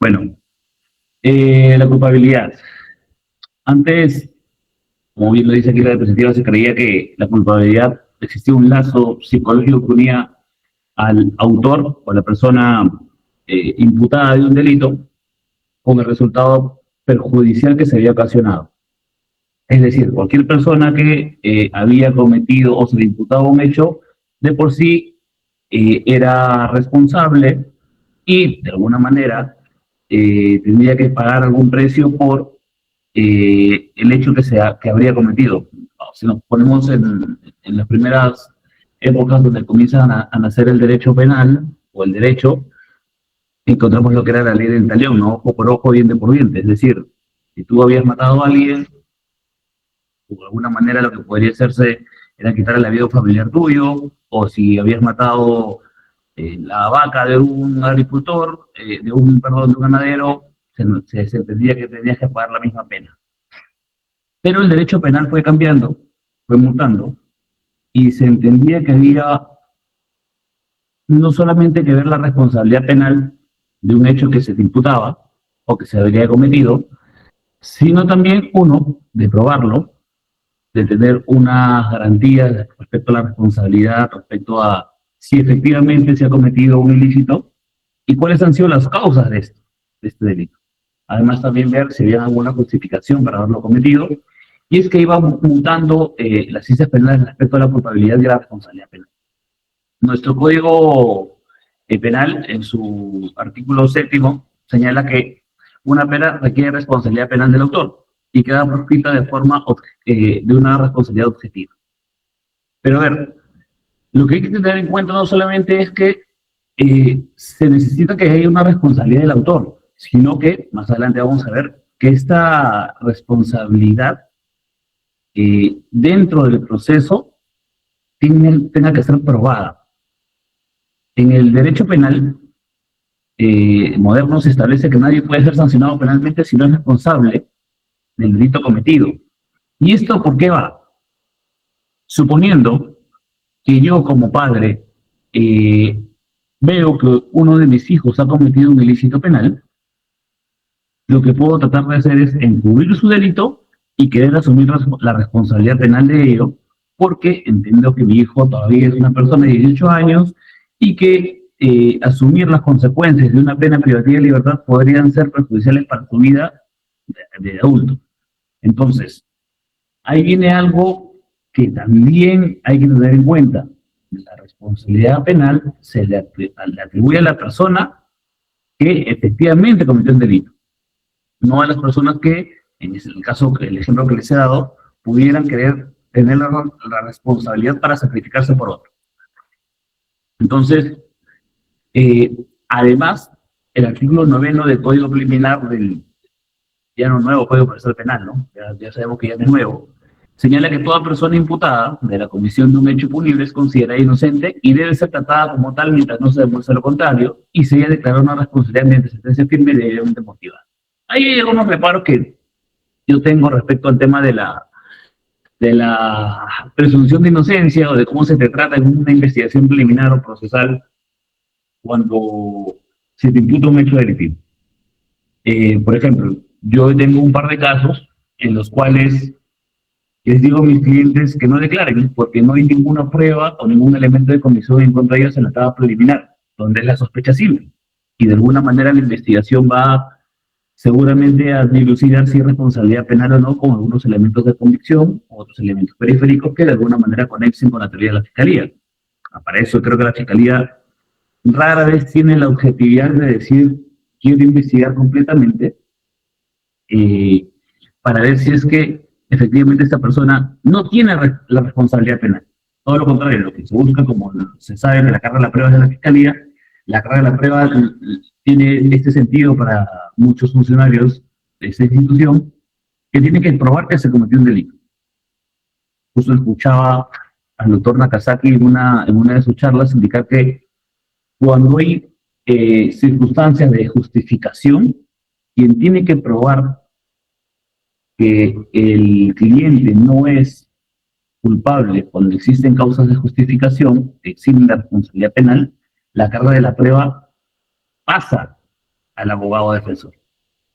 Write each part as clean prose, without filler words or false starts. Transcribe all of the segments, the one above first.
Bueno, la culpabilidad. Antes, como bien lo dice aquí la diapositiva, se creía que la culpabilidad existía un lazo psicológico que unía al autor o a la persona imputada de un delito con el resultado perjudicial que se había ocasionado. Es decir, cualquier persona que había cometido o se le imputaba un hecho, de por sí era responsable y de alguna manera tendría que pagar algún precio por el hecho que habría cometido. Si nos ponemos en las primeras épocas donde comienzan a nacer el derecho penal o el derecho, encontramos lo que era la ley del talión, ¿no? Ojo por ojo, diente por diente. Es decir, si tú habías matado a alguien, de alguna manera lo que podría hacerse era quitarle la vida a un familiar tuyo, o si habías matado la vaca de un agricultor, perdón, de un ganadero, se entendía que tenías que pagar la misma pena. Pero el derecho penal fue cambiando, fue mutando, y se entendía que había no solamente que ver la responsabilidad penal de un hecho que se te imputaba o que se habría cometido, sino también uno, de probarlo, de tener unas garantías respecto a la responsabilidad, respecto a si efectivamente se ha cometido un ilícito y cuáles han sido las causas de este delito. Además, también ver si había alguna justificación para haberlo cometido. Y es que iba mutando las ciencias penales respecto a la culpabilidad y a la responsabilidad penal. Nuestro código penal, en su artículo 7º, señala que una pena requiere responsabilidad penal del autor y queda proscrita de una responsabilidad objetiva. Pero a ver, lo que hay que tener en cuenta no solamente es que se necesita que haya una responsabilidad del autor, sino que más adelante vamos a ver que esta responsabilidad dentro del proceso tenga que ser probada. En el derecho penal moderno se establece que nadie puede ser sancionado penalmente si no es responsable del delito cometido. ¿Y esto por qué va? Suponiendo que yo como padre veo que uno de mis hijos ha cometido un ilícito penal, lo que puedo tratar de hacer es encubrir su delito y querer asumir la responsabilidad penal de ello, porque entiendo que mi hijo todavía es una persona de 18 años y que asumir las consecuencias de una pena privativa de libertad podrían ser perjudiciales para su vida de adulto. Entonces, ahí viene algo que también hay que tener en cuenta. La responsabilidad penal se le atribuye a la persona que efectivamente cometió el delito, no a las personas que, en el caso, el ejemplo que les he dado, pudieran querer tener la responsabilidad para sacrificarse por otro. Entonces, además, el artículo 9 del Código Preliminar del ya no nuevo Código Procesal Penal, ¿no? Ya sabemos que ya no es nuevo, señala que toda persona imputada de la comisión de un hecho punible es considerada inocente y debe ser tratada como tal mientras no se demuestre lo contrario y se haya declarado una responsabilidad mediante sentencia firme y debidamente motivada. Hay algunos reparos que yo tengo respecto al tema de la presunción de inocencia o de cómo se te trata en una investigación preliminar o procesal cuando se te imputa un hecho delictivo. Por ejemplo, yo tengo un par de casos en los cuales les digo a mis clientes que no declaren porque no hay ninguna prueba o ningún elemento de comisión en contra de ellos en la etapa preliminar, donde es la sospecha simple. Y de alguna manera la investigación va seguramente a dilucidar si es responsabilidad penal o no con algunos elementos de convicción o otros elementos periféricos que de alguna manera conexen con la teoría de la fiscalía. Para eso creo que la fiscalía rara vez tiene la objetividad de decir quiero investigar completamente para ver si es que efectivamente esta persona no tiene la responsabilidad penal. Todo lo contrario, lo que se busca, como se sabe que la carga de la prueba es de la fiscalía, la carga de la prueba tiene este sentido para muchos funcionarios de esta institución, que tienen que probar que se cometió un delito. Justo escuchaba al doctor Nakazaki en una de sus charlas indicar que cuando hay circunstancias de justificación, quien tiene que probar que el cliente no es culpable cuando existen causas de justificación que eximen la responsabilidad penal, la carga de la prueba pasa al abogado defensor,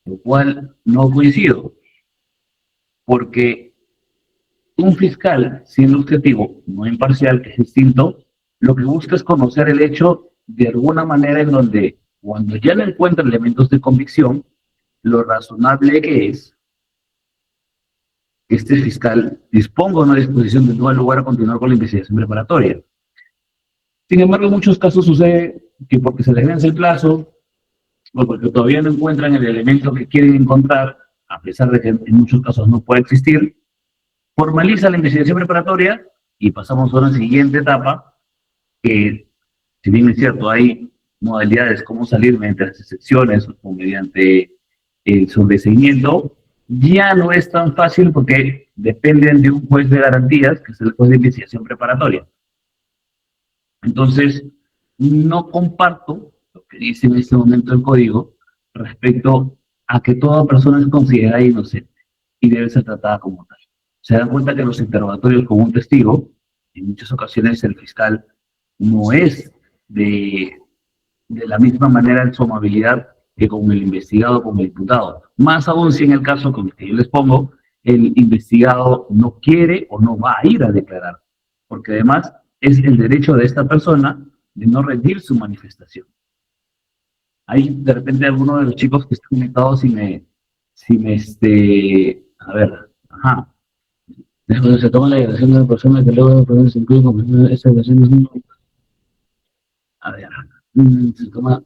lo cual no coincido, porque un fiscal, siendo objetivo, no imparcial, que es distinto, lo que busca es conocer el hecho de alguna manera en donde, cuando ya no encuentra elementos de convicción, lo razonable que es que este fiscal disponga de una disposición de no dar lugar a continuar con la investigación preparatoria. Sin embargo, en muchos casos sucede que porque se les vence el plazo o porque todavía no encuentran el elemento que quieren encontrar, a pesar de que en muchos casos no puede existir, formaliza la investigación preparatoria y pasamos a una siguiente etapa que, si bien es cierto, hay modalidades como salir mediante las excepciones o mediante el sobreseimiento, ya no es tan fácil porque dependen de un juez de garantías, que es el juez de investigación preparatoria. Entonces, no comparto lo que dice en este momento el código respecto a que toda persona es considerada inocente y debe ser tratada como tal. Se dan cuenta que los interrogatorios con un testigo, en muchas ocasiones el fiscal no es de la misma manera en su amabilidad que con el investigado o con el imputado. Más aún si en el caso con el que yo les pongo, el investigado no quiere o no va a ir a declarar, porque además es el derecho de esta persona de no rendir su manifestación. Hay de repente alguno de los chicos que están conectados a ver, ajá. Cuando se toma la declaración de la persona que luego de ponerse incluye como esa declaración es un... A ver, se toma...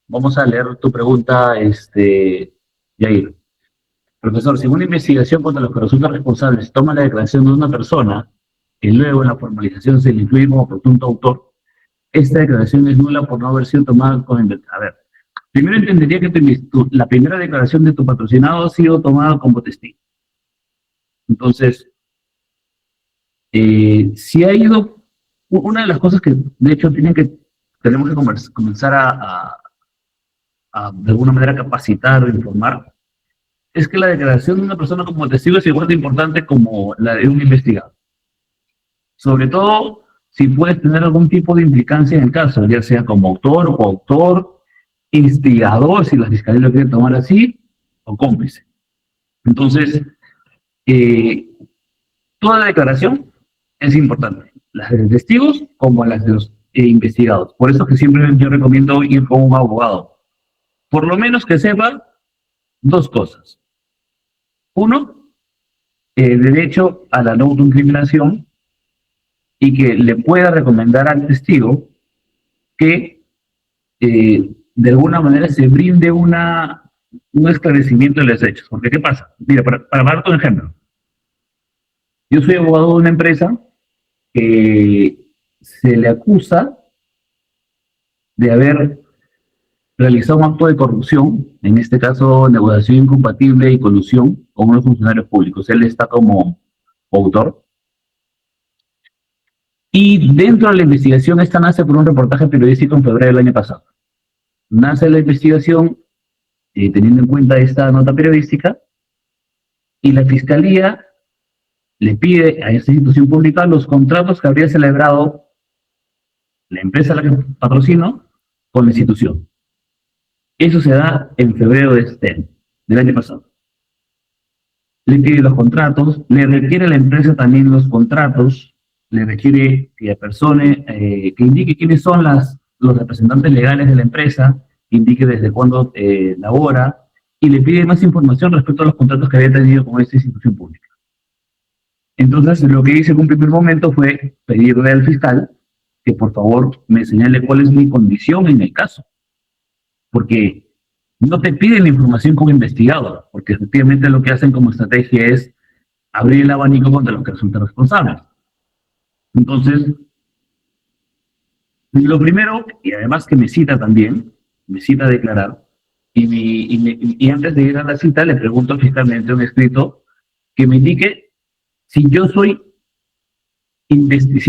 Vamos a leer tu pregunta, Yair. Profesor, si en una investigación contra los que resultan responsables se toma la declaración de una persona que luego en la formalización se le incluye como presunto autor, esta declaración es nula por no haber sido tomada con... A ver, primero entendería que la primera declaración de tu patrocinado ha sido tomada como testigo. Entonces, si ha ido... Una de las cosas que, de hecho, tenemos que comenzar a de alguna manera capacitar o informar, es que la declaración de una persona como testigo es igual de importante como la de un investigado. Sobre todo si puedes tener algún tipo de implicancia en el caso, ya sea como autor o coautor, instigador, si la fiscalía lo quiere tomar así, o cómplice. Entonces, toda declaración es importante, las de testigos como las de los investigados. Por eso que siempre yo recomiendo ir con un abogado. Por lo menos que sepa dos cosas. Uno, derecho a la no autoincriminación y que le pueda recomendar al testigo que de alguna manera se brinde un esclarecimiento de los hechos. Porque, ¿qué pasa? Mira, para darte un ejemplo. Yo soy abogado de una empresa que se le acusa de haber realizado un acto de corrupción, en este caso negociación incompatible y colusión con unos funcionarios públicos. Él está como autor. Y dentro de la investigación, esta nace por un reportaje periodístico en febrero del año pasado. Nace la investigación teniendo en cuenta esta nota periodística y la Fiscalía le pide a esta institución pública los contratos que habría celebrado la empresa a la que patrocino con la institución. Eso se da en febrero del año pasado. Le pide los contratos, le requiere a la empresa también los contratos, le requiere que persone, que indique quiénes son los representantes legales de la empresa, que indique desde cuándo labora, y le pide más información respecto a los contratos que había tenido con esta institución pública. Entonces, lo que hice en un primer momento fue pedirle al fiscal que por favor me señale cuál es mi condición en el caso. Porque no te piden la información como investigador, porque efectivamente lo que hacen como estrategia es abrir el abanico contra los que resultan responsables. Entonces, lo primero, y además que me cita también, me cita a declarar, y antes de ir a la cita le pregunto al fiscal mediante un escrito que me indique si yo si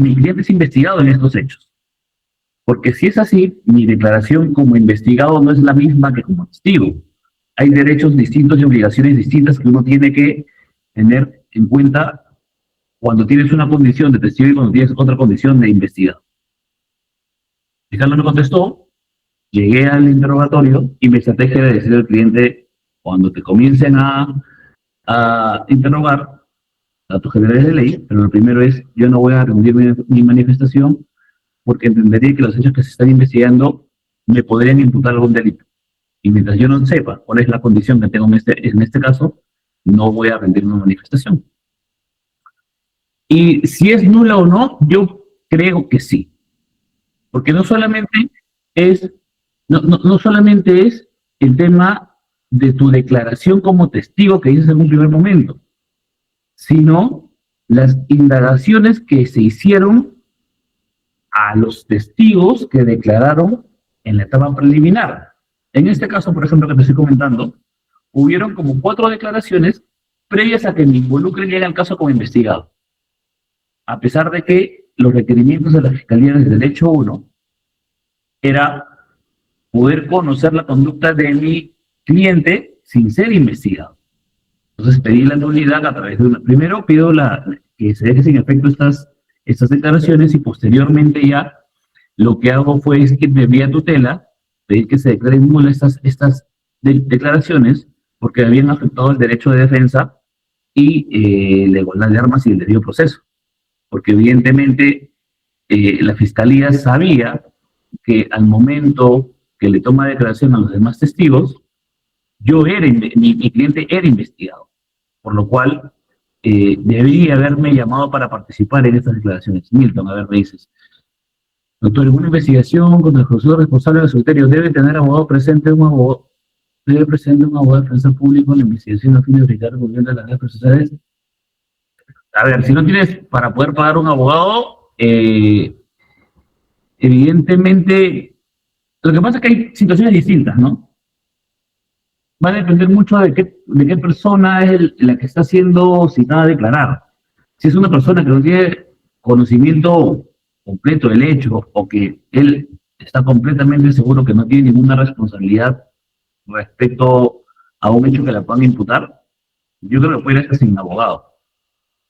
mi cliente es investigado en estos hechos. Porque si es así, mi declaración como investigado no es la misma que como testigo. Hay derechos distintos y obligaciones distintas que uno tiene que tener en cuenta cuando tienes una condición de testigo y cuando tienes otra condición de investigado. El fiscal no me contestó, llegué al interrogatorio y mi estrategia era decirle al cliente, cuando te comiencen a interrogar, datos generales de ley, pero lo primero es, yo no voy a rendir mi manifestación porque entendería que los hechos que se están investigando me podrían imputar algún delito. Y mientras yo no sepa cuál es la condición que tengo en este caso, no voy a rendir una manifestación. Y si es nula o no, yo creo que sí. Porque es, no solamente es el tema de tu declaración como testigo que dices en un primer momento, sino las indagaciones que se hicieron a los testigos que declararon en la etapa preliminar. En este caso, por ejemplo, que te estoy comentando, hubieron como 4 declaraciones previas a que me involucren ya en el caso como investigado. A pesar de que los requerimientos de la Fiscalía desde el hecho 1 era poder conocer la conducta de mi cliente sin ser investigado. Entonces pedí la nulidad a través de una... Primero pido que se deje sin efecto estas declaraciones y posteriormente ya lo que hago fue es que me vía tutela, pedir que se declaren nulas estas declaraciones porque habían afectado el derecho de defensa y la igualdad de armas y el debido proceso. Porque evidentemente la Fiscalía sabía que al momento que le toma declaración a los demás testigos, mi cliente era investigado, por lo cual debería haberme llamado para participar en estas declaraciones. Milton, a ver, me dices, doctor, en una investigación contra el juzgado responsable del secretario debe tener abogado presente, debe presentar un abogado de defensa público en la investigación a fin de verificar el cumplimiento de las leyes procesales. A ver, si no tienes para poder pagar un abogado, evidentemente, lo que pasa es que hay situaciones distintas, ¿no? Va a depender mucho de qué persona es la que está siendo citada a declarar. Si es una persona que no tiene conocimiento completo del hecho o que él está completamente seguro que no tiene ninguna responsabilidad respecto a un hecho que la puedan imputar, yo creo que puede ir hasta sin abogado.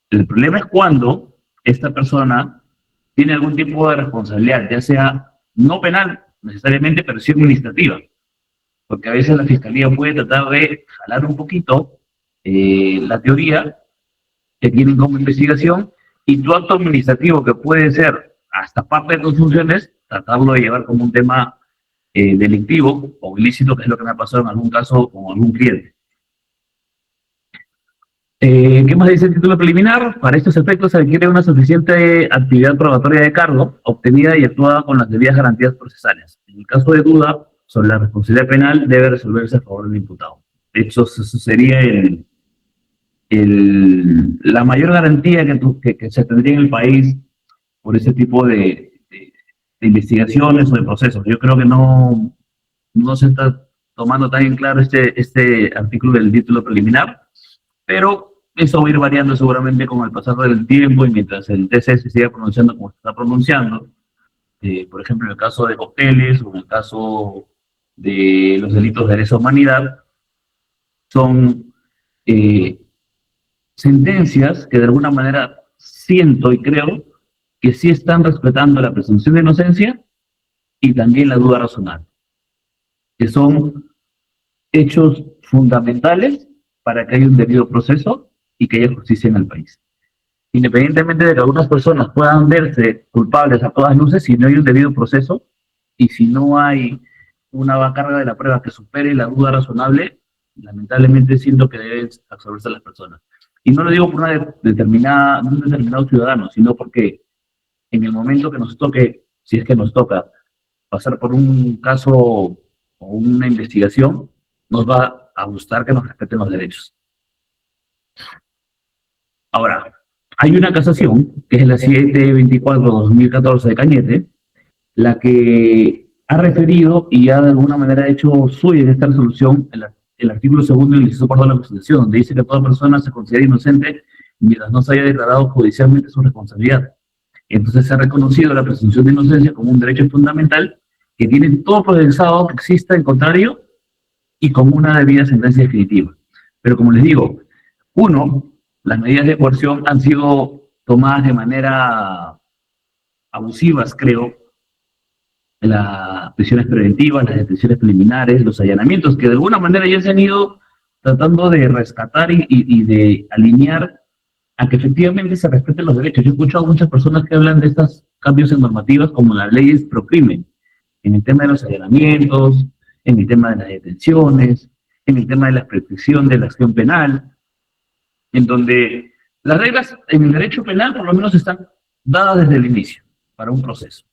El problema es cuando esta persona tiene algún tipo de responsabilidad, ya sea no penal necesariamente, pero sí administrativa. Porque a veces la Fiscalía puede tratar de jalar un poquito la teoría que tienen como investigación y tu acto administrativo, que puede ser hasta parte de tus funciones, tratarlo de llevar como un tema delictivo o ilícito, que es lo que me ha pasado en algún caso con algún cliente. ¿Qué más dice el título preliminar? Para estos efectos se requiere una suficiente actividad probatoria de cargo, obtenida y actuada con las debidas garantías procesales. En el caso de duda sobre la responsabilidad penal, debe resolverse a favor del imputado. De hecho, eso sería la mayor garantía que se tendría en el país por ese tipo de investigaciones o de procesos. Yo creo que no se está tomando tan en claro este artículo del título preliminar, pero eso va a ir variando seguramente con el pasar del tiempo y mientras el TC se siga pronunciando como se está pronunciando. Por ejemplo, en el caso de cócteles o en el caso de los delitos de lesa humanidad, son sentencias que de alguna manera siento y creo que sí están respetando la presunción de inocencia y también la duda razonable, que son hechos fundamentales para que haya un debido proceso y que haya justicia en el país. Independientemente de que algunas personas puedan verse culpables a todas luces, si no hay un debido proceso y si no hay una carga de la prueba que supere la duda razonable, lamentablemente siento que deben absolverse las personas. Y no lo digo por un determinado ciudadano, sino porque en el momento que nos toque, si es que nos toca, pasar por un caso o una investigación, nos va a gustar que nos respeten los derechos. Ahora, hay una casación, que es la 724-2014 de Cañete, la que ha referido y ha de alguna manera hecho suya en esta resolución el artículo 2 del inciso 4 de la Constitución, donde dice que toda persona se considera inocente mientras no se haya declarado judicialmente su responsabilidad. Entonces se ha reconocido la presunción de inocencia como un derecho fundamental que tiene todo procesado que exista en contrario y como una debida sentencia definitiva. Pero como les digo, las medidas de coerción han sido tomadas de manera abusivas, creo, las prisiones preventivas, las detenciones preliminares, los allanamientos, que de alguna manera ya se han ido tratando de rescatar y de alinear a que efectivamente se respeten los derechos. Yo he escuchado a muchas personas que hablan de estos cambios en normativas como las leyes pro crimen, en el tema de los allanamientos, en el tema de las detenciones, en el tema de la prescripción de la acción penal, en donde las reglas en el derecho penal por lo menos están dadas desde el inicio para un proceso.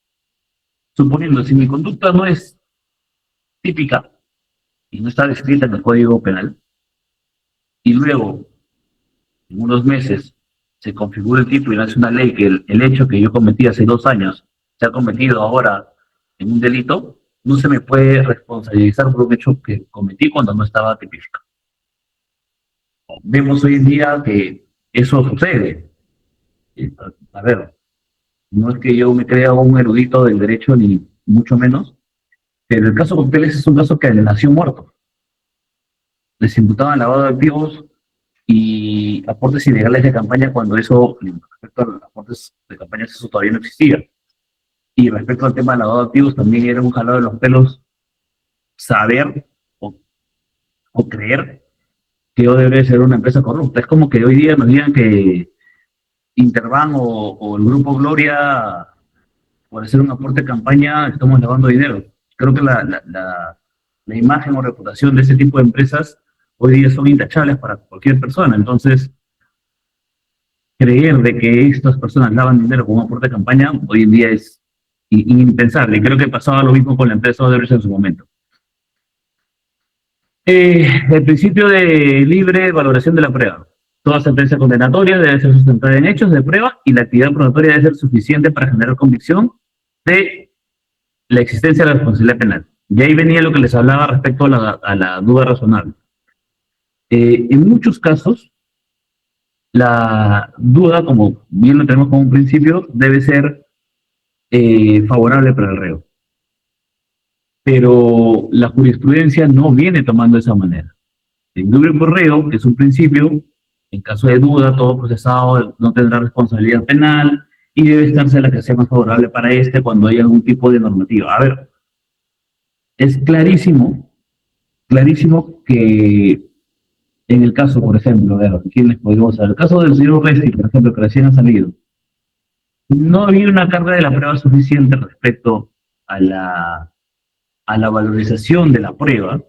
Suponiendo, si mi conducta no es típica y no está descrita en el Código Penal, y luego, en unos meses, se configura el tipo y nace una ley que el hecho que yo cometí hace 2 años se ha cometido ahora en un delito, no se me puede responsabilizar por un hecho que cometí cuando no estaba tipificado. Vemos hoy en día que eso sucede. A ver, no es que yo me crea un erudito del derecho, ni mucho menos, pero el caso Cocteles es un caso que nació muerto. Les imputaban lavado de activos y aportes ilegales de campaña cuando eso, respecto a los aportes de campaña, eso todavía no existía. Y respecto al tema de lavado de activos, también era un jalado de los pelos saber o creer que yo debería ser una empresa corrupta. Es como que hoy día nos digan que Interbank o el Grupo Gloria, por hacer un aporte de campaña, estamos lavando dinero. Creo que la imagen o reputación de ese tipo de empresas hoy día son intachables para cualquier persona. Entonces, creer de que estas personas lavan dinero con un aporte de campaña hoy en día es impensable. Creo que pasaba lo mismo con la empresa Odebrecht en su momento. El principio de libre valoración de la prueba. Toda sentencia condenatoria debe ser sustentada en hechos de prueba y la actividad probatoria debe ser suficiente para generar convicción de la existencia de la responsabilidad penal. Y ahí venía lo que les hablaba respecto a la duda razonable. En muchos casos, la duda, como bien lo tenemos como un principio, debe ser favorable para el reo. Pero la jurisprudencia no viene tomando esa manera. El libre por reo, que es un principio, en caso de duda, todo procesado no tendrá responsabilidad penal y debe estarse la que sea más favorable para este cuando hay algún tipo de normativa. A ver, es clarísimo, clarísimo que en el caso, por ejemplo, de ¿quién les podemos saber? El caso del señor Resti, por ejemplo, que recién ha salido, no había una carga de la prueba suficiente respecto a la valorización de la prueba.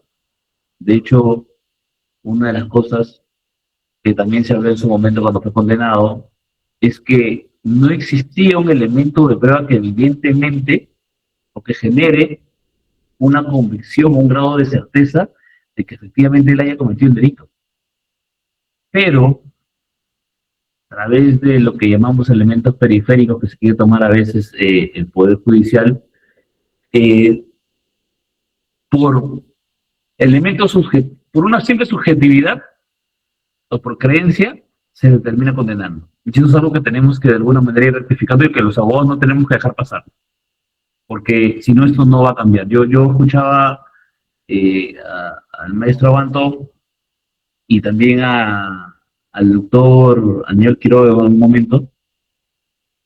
De hecho, una de las cosas que también se habló en su momento cuando fue condenado es que no existía un elemento de prueba que evidentemente o que genere una convicción o un grado de certeza de que efectivamente él haya cometido un delito. Pero a través de lo que llamamos elementos periféricos que se quiere tomar a veces el Poder Judicial, por elementos por una simple subjetividad o por creencia, se determina condenando. Y eso es algo que tenemos que de alguna manera ir rectificando y que los abogados no tenemos que dejar pasar. Porque si no, esto no va a cambiar. Yo escuchaba al maestro Abanto y también al doctor Daniel Quiroga en un momento,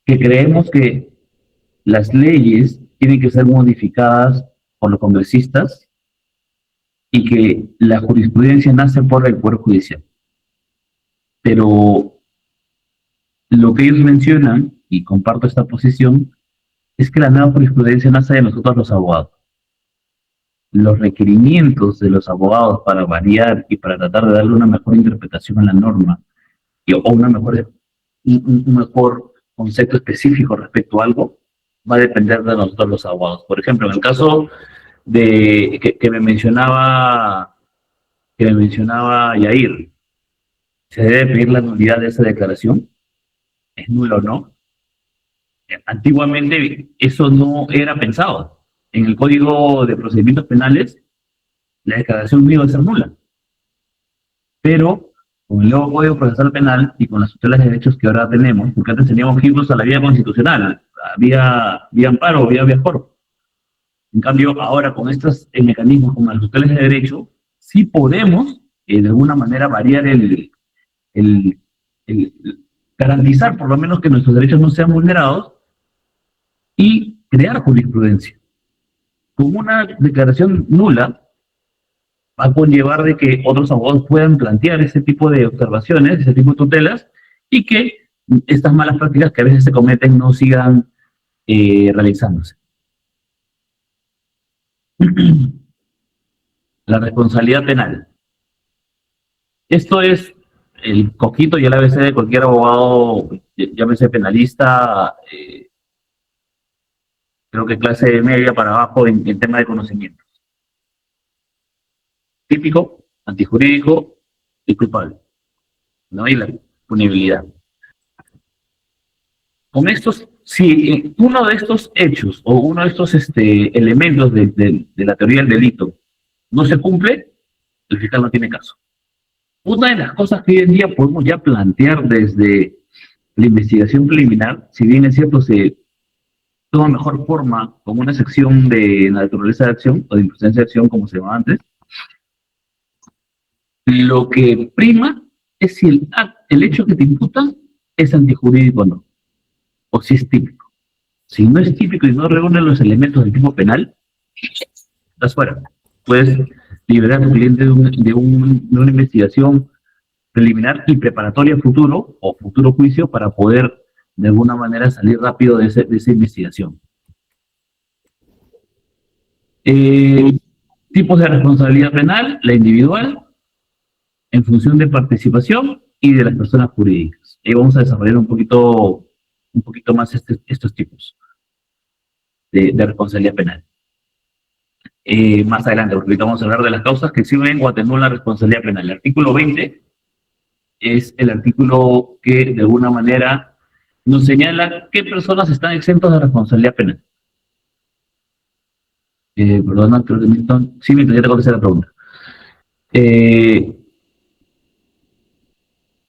que creemos que las leyes tienen que ser modificadas por los congresistas y que la jurisprudencia nace por el Poder Judicial. Pero lo que ellos mencionan, y comparto esta posición, es que la nueva jurisprudencia nace de nosotros los abogados. Los requerimientos de los abogados para variar y para tratar de darle una mejor interpretación a la norma o un mejor concepto específico respecto a algo, va a depender de nosotros los abogados. Por ejemplo, en el caso de que me mencionaba Yair, ¿se debe pedir la nulidad de esa declaración? ¿Es nulo o no? Antiguamente eso no era pensado. En el Código de Procedimientos Penales, la declaración no iba a ser nula. Pero con el nuevo Código Procesal Penal y con las tutelas de derechos que ahora tenemos, porque antes teníamos que irnos a la vía constitucional, había vía amparo o vía foro. En cambio, ahora con estos mecanismos como las tutelas de derecho, sí podemos de alguna manera variar garantizar por lo menos que nuestros derechos no sean vulnerados y crear jurisprudencia. Con una declaración nula va a conllevar de que otros abogados puedan plantear ese tipo de observaciones, ese tipo de tutelas, y que estas malas prácticas que a veces se cometen no sigan realizándose. La responsabilidad penal. Esto es el coquito y el ABC de cualquier abogado, llámese penalista, creo que clase media para abajo en tema de conocimiento. Típico, antijurídico y culpable, ¿no? Y la punibilidad. Con estos, si uno de estos hechos o uno de estos elementos de la teoría del delito no se cumple, el fiscal no tiene caso. Una de las cosas que hoy en día podemos ya plantear desde la investigación preliminar, si bien es cierto, se toma mejor forma como una sección de naturaleza de acción o de improcedencia de acción, como se llamaba antes, lo que prima es si el hecho que te imputan es antijurídico o no, o si es típico. Si no es típico y no reúne los elementos del tipo penal, estás fuera. Puedes liberar a tu cliente de una investigación preliminar y preparatoria futuro o futuro juicio para poder de alguna manera salir rápido de esa investigación. Tipos de responsabilidad penal, la individual, en función de participación y de las personas jurídicas. Ahí vamos a desarrollar un poquito más estos tipos de responsabilidad penal. Más adelante, porque ahorita vamos a hablar de las causas que sirven o atenuan la responsabilidad penal. El artículo 20 es el artículo que de alguna manera nos señala qué personas están exentos de responsabilidad penal. Perdona, creo que Milton, sí, Milton, ya te contesté la pregunta.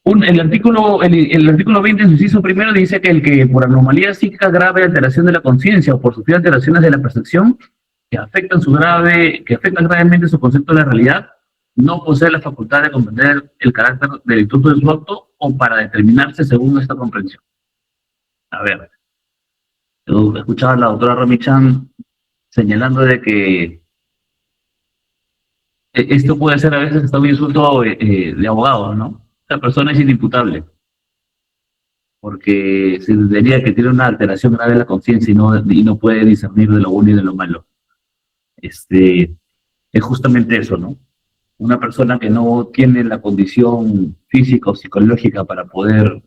El artículo 20 en su inciso primero dice que el que por anomalía psíquica grave, alteración de la conciencia o por sufrir alteraciones de la percepción que afectan gravemente su concepto de la realidad, no posee la facultad de comprender el carácter delictuoso de su acto o para determinarse según esta comprensión. A ver, yo escuchaba a la doctora Romichan señalando de que esto puede ser a veces hasta un insulto de abogado, ¿no? La persona es inimputable porque se diría que tiene una alteración grave de la conciencia y no puede discernir de lo bueno y de lo malo. Es justamente eso, ¿no? Una persona que no tiene la condición física o psicológica para poder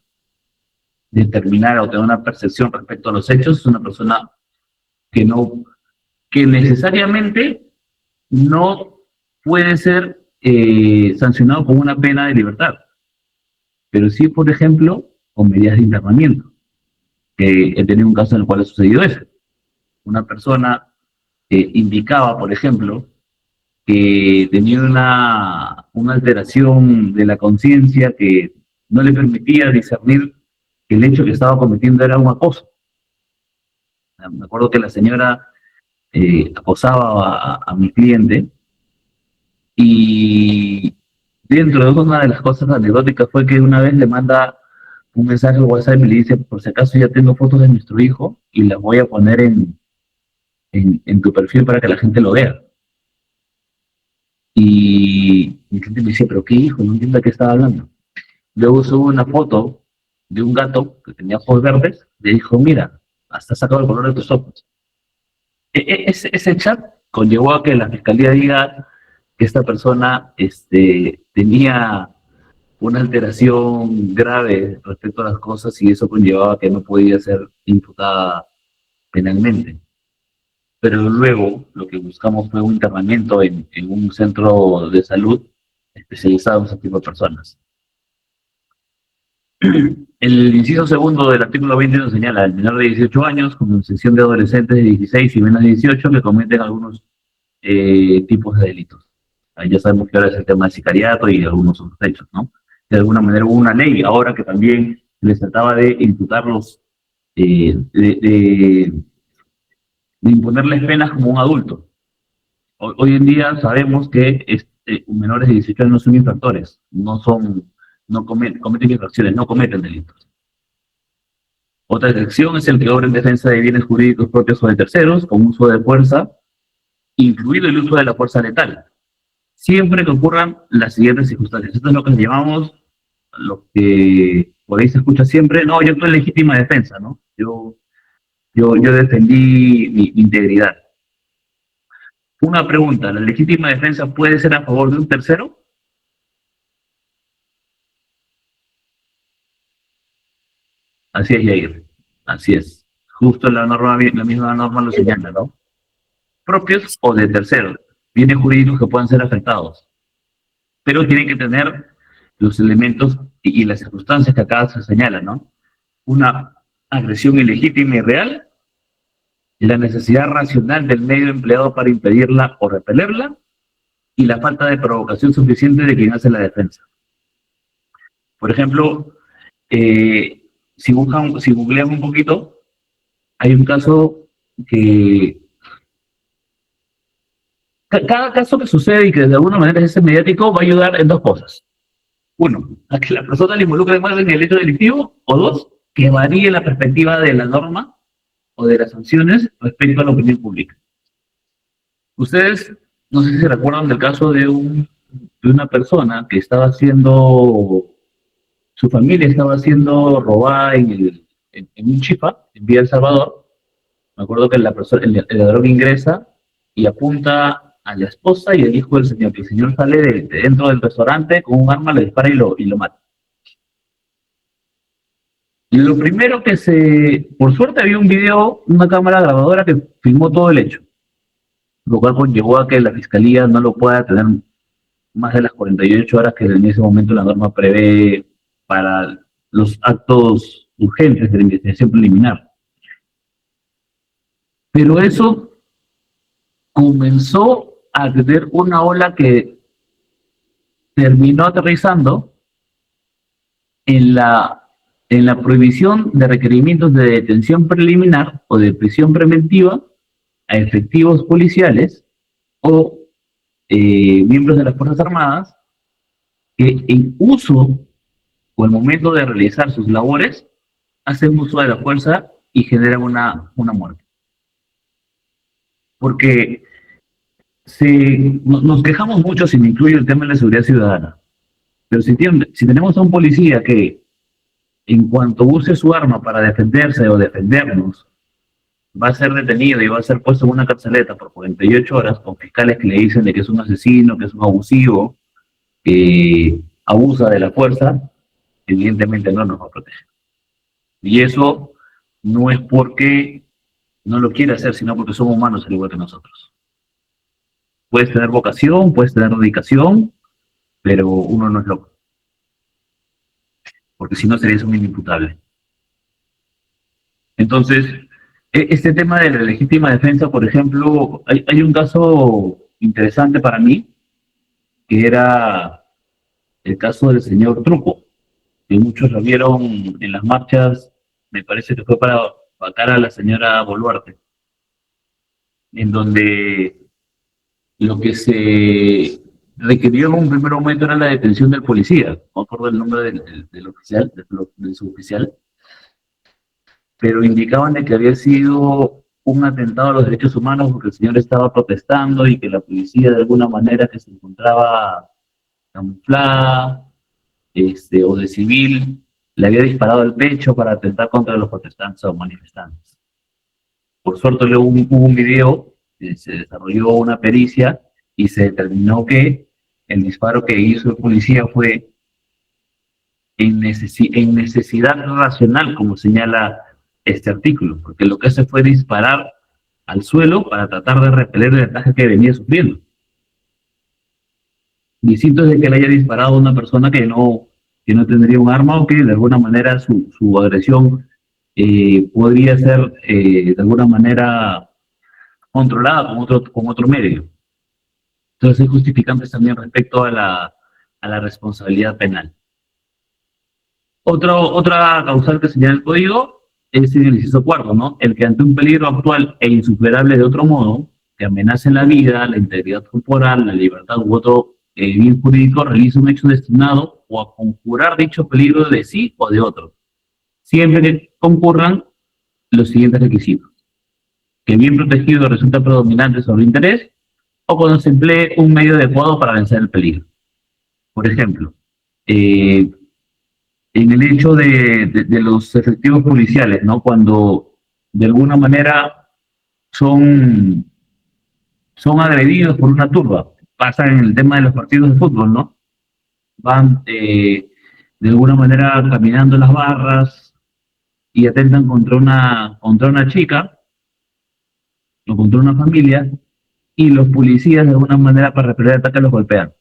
determinar o tener una percepción respecto a los hechos es una persona que necesariamente no puede ser sancionado con una pena de libertad, pero sí, por ejemplo, con medidas de internamiento. He tenido un caso en el cual ha sucedido eso. Una persona indicaba, por ejemplo, que tenía una alteración de la conciencia que no le permitía discernir que el hecho que estaba cometiendo era un acoso. Me acuerdo que la señora acosaba a mi cliente y dentro de una de las cosas anecdóticas fue que una vez le manda un mensaje al WhatsApp y me dice, por si acaso ya tengo fotos de nuestro hijo y las voy a poner en tu perfil para que la gente lo vea. Y mi cliente me dice, pero ¿qué hijo? No entiendo de qué estaba hablando. Luego subo una foto de un gato que tenía ojos verdes, le dijo, mira, hasta sacado el color de tus ojos. Ese chat conllevó a que la fiscalía diga que esta persona tenía una alteración grave respecto a las cosas y eso conllevaba que no podía ser imputada penalmente. Pero luego lo que buscamos fue un internamiento en un centro de salud especializado en ese tipo de personas. El inciso segundo del artículo 20 nos señala al menor de 18 años, con excepción de adolescentes de 16 y menos de 18 que cometen algunos tipos de delitos. Ahí ya sabemos que ahora es el tema del sicariato y algunos otros hechos, ¿no? De alguna manera hubo una ley ahora que también les trataba de imputarlos, de imponerles penas como un adulto. Hoy en día sabemos que menores de 18 años no son infractores, no cometen infracciones, no cometen delitos. Otra excepción es el que obra en defensa de bienes jurídicos propios o de terceros, con uso de fuerza incluido el uso de la fuerza letal, siempre que ocurran las siguientes circunstancias. Esto es lo que llamamos, lo que por ahí se escucha siempre, no, yo estoy en legítima defensa, ¿no? Yo defendí mi integridad. Una pregunta, ¿la legítima defensa puede ser a favor de un tercero? Así es, Jair. Así es. Justo la misma norma lo señala, ¿no? Propios o de terceros, bienes jurídicos que puedan ser afectados, pero tienen que tener los elementos y las circunstancias que acá se señalan, ¿no? Una agresión ilegítima y real, la necesidad racional del medio empleado para impedirla o repelerla, y la falta de provocación suficiente de quien hace la defensa. Por ejemplo, si googlean un poquito, hay un caso que cada caso que sucede y que de alguna manera es mediático va a ayudar en dos cosas. Uno, a que la persona le involucre más en el hecho delictivo, o dos, que varíe la perspectiva de la norma o de las sanciones respecto a la opinión pública. Ustedes, no sé si se recuerdan del caso de una persona que estaba siendo, su familia estaba siendo robada en un chifa, en Villa El Salvador. Me acuerdo que el ladrón ingresa y apunta a la esposa y el hijo del señor, que el señor sale de dentro del restaurante con un arma, le dispara y lo mata. Y lo primero por suerte había un video, una cámara grabadora que filmó todo el hecho, lo cual conllevó a que la fiscalía no lo pueda tener más de las 48 horas que en ese momento la norma prevé para los actos urgentes de la investigación preliminar. Pero eso comenzó a tener una ola que terminó aterrizando en la prohibición de requerimientos de detención preliminar o de prisión preventiva a efectivos policiales o miembros de las Fuerzas Armadas que en uso o el momento de realizar sus labores hacen uso de la fuerza y generan una muerte. Porque nos quejamos mucho si me incluye el tema de la seguridad ciudadana, pero si tenemos a un policía que en cuanto use su arma para defenderse o defendernos, va a ser detenido y va a ser puesto en una carceleta por 48 horas con fiscales que le dicen de que es un asesino, que es un abusivo, que abusa de la fuerza, evidentemente no nos va a proteger. Y eso no es porque no lo quiere hacer, sino porque somos humanos al igual que nosotros. Puedes tener vocación, puedes tener dedicación, pero uno no es loco, porque si no serías un inimputable. Entonces, este tema de la legítima defensa, por ejemplo, hay un caso interesante para mí, que era el caso del señor Truco, que muchos lo vieron en las marchas, me parece que fue para vacar a la señora Boluarte, en donde lo que se requirió en un primer momento era la detención del policía, no me acuerdo el nombre del oficial, del suboficial, pero indicaban de que había sido un atentado a los derechos humanos porque el señor estaba protestando y que la policía de alguna manera que se encontraba camuflada o de civil le había disparado al pecho para atentar contra los protestantes o manifestantes. Por suerte luego hubo un video, se desarrolló una pericia y se determinó que el disparo que hizo el policía fue en necesidad racional, como señala este artículo, porque lo que hace fue disparar al suelo para tratar de repeler el ataque que venía sufriendo. Distinto es de que le haya disparado a una persona que no tendría un arma o que de alguna manera su agresión podría ser de alguna manera controlada con otro medio. Entonces hay justificantes también respecto a la responsabilidad penal. Otra causal que señala el código es el inciso cuarto, ¿no? El que ante un peligro actual e insuperable de otro modo, que amenace la vida, la integridad corporal, la libertad u otro bien jurídico, realiza un hecho destinado o a conjurar dicho peligro de sí o de otro, siempre que concurran los siguientes requisitos: que el bien protegido resulta predominante sobre el interés, o cuando se emplee un medio adecuado para vencer el peligro. Por ejemplo, eh, en el hecho de los efectivos policiales, ¿no? Cuando de alguna manera son, son agredidos por una turba. Pasa en el tema de los partidos de fútbol, ¿no? Van de alguna manera caminando las barras y atentan contra una chica o contra una familia y los policías de alguna manera para repeler el ataque los golpean.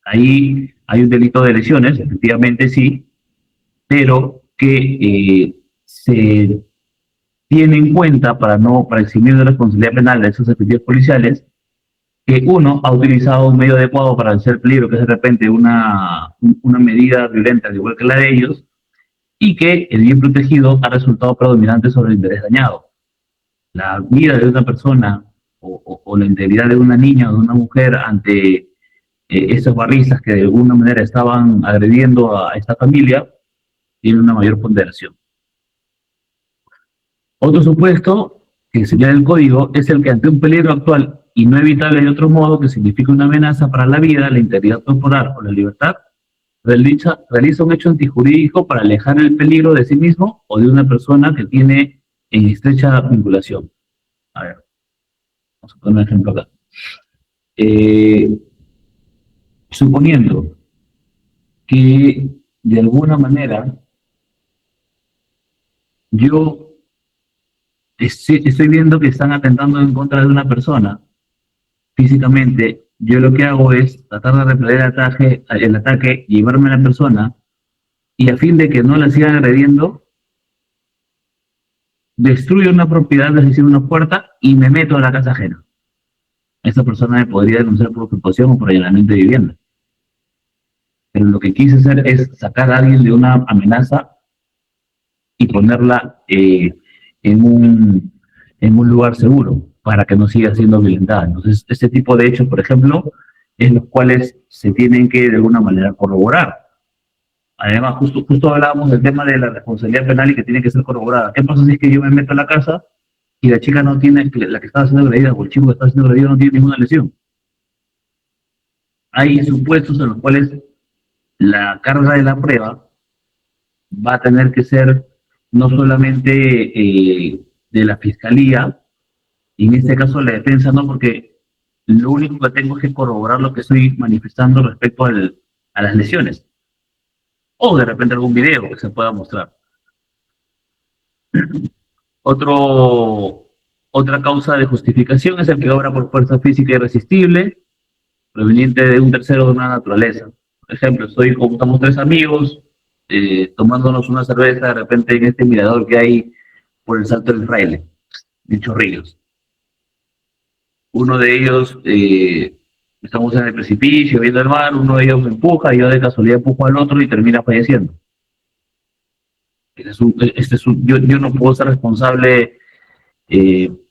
Ahí hay un delito de lesiones, efectivamente sí, pero que se tiene en cuenta para eximir de responsabilidad penal de esos efectivos policiales que uno ha utilizado un medio adecuado para vencer el peligro, que es de repente una medida violenta al igual que la de ellos, y que el bien protegido ha resultado predominante sobre el interés dañado. La vida de una persona o la integridad de una niña o de una mujer ante esos barristas que de alguna manera estaban agrediendo a esta familia tiene una mayor ponderación. Otro supuesto que señala el código es el que ante un peligro actual y no evitable de otro modo que significa una amenaza para la vida, la integridad corporal o la libertad, realiza un hecho antijurídico para alejar el peligro de sí mismo o de una persona que tiene en estrecha vinculación. A ver, vamos a poner un ejemplo acá. Suponiendo que de alguna manera yo estoy viendo que están atentando en contra de una persona físicamente, yo lo que hago es tratar de repeler el ataque, llevarme a la persona y a fin de que no la sigan agrediendo, destruyo una propiedad, es decir, una puerta y me meto a la casa ajena. Esa persona me podría denunciar por ocupación o por allanamiento de vivienda. Pero lo que quise hacer es sacar a alguien de una amenaza y ponerla en un lugar seguro para que no siga siendo violentada. Entonces, este tipo de hechos, por ejemplo, es los cuales se tienen que de alguna manera corroborar. Además, justo hablábamos del tema de la responsabilidad penal y que tiene que ser corroborada. ¿Qué pasa si es que yo me meto a la casa y la chica no tiene, la que estaba siendo agredida o el chico que estaba siendo agredido no tiene ninguna lesión? Hay supuestos en los cuales la carga de la prueba va a tener que ser no solamente de la fiscalía, y en este caso la defensa no, porque lo único que tengo es que corroborar lo que estoy manifestando respecto a las lesiones, o de repente algún video que se pueda mostrar. Otra causa de justificación es el que obra por fuerza física irresistible, proveniente de un tercero de una naturaleza. Por ejemplo, estamos tres amigos, tomándonos una cerveza de repente en este mirador que hay por el Salto del Fraile, en Chorrillos. Uno de ellos, estamos en el precipicio, viendo el mar, uno de ellos me empuja, y yo de casualidad empujo al otro y termina falleciendo. Yo no puedo ser responsable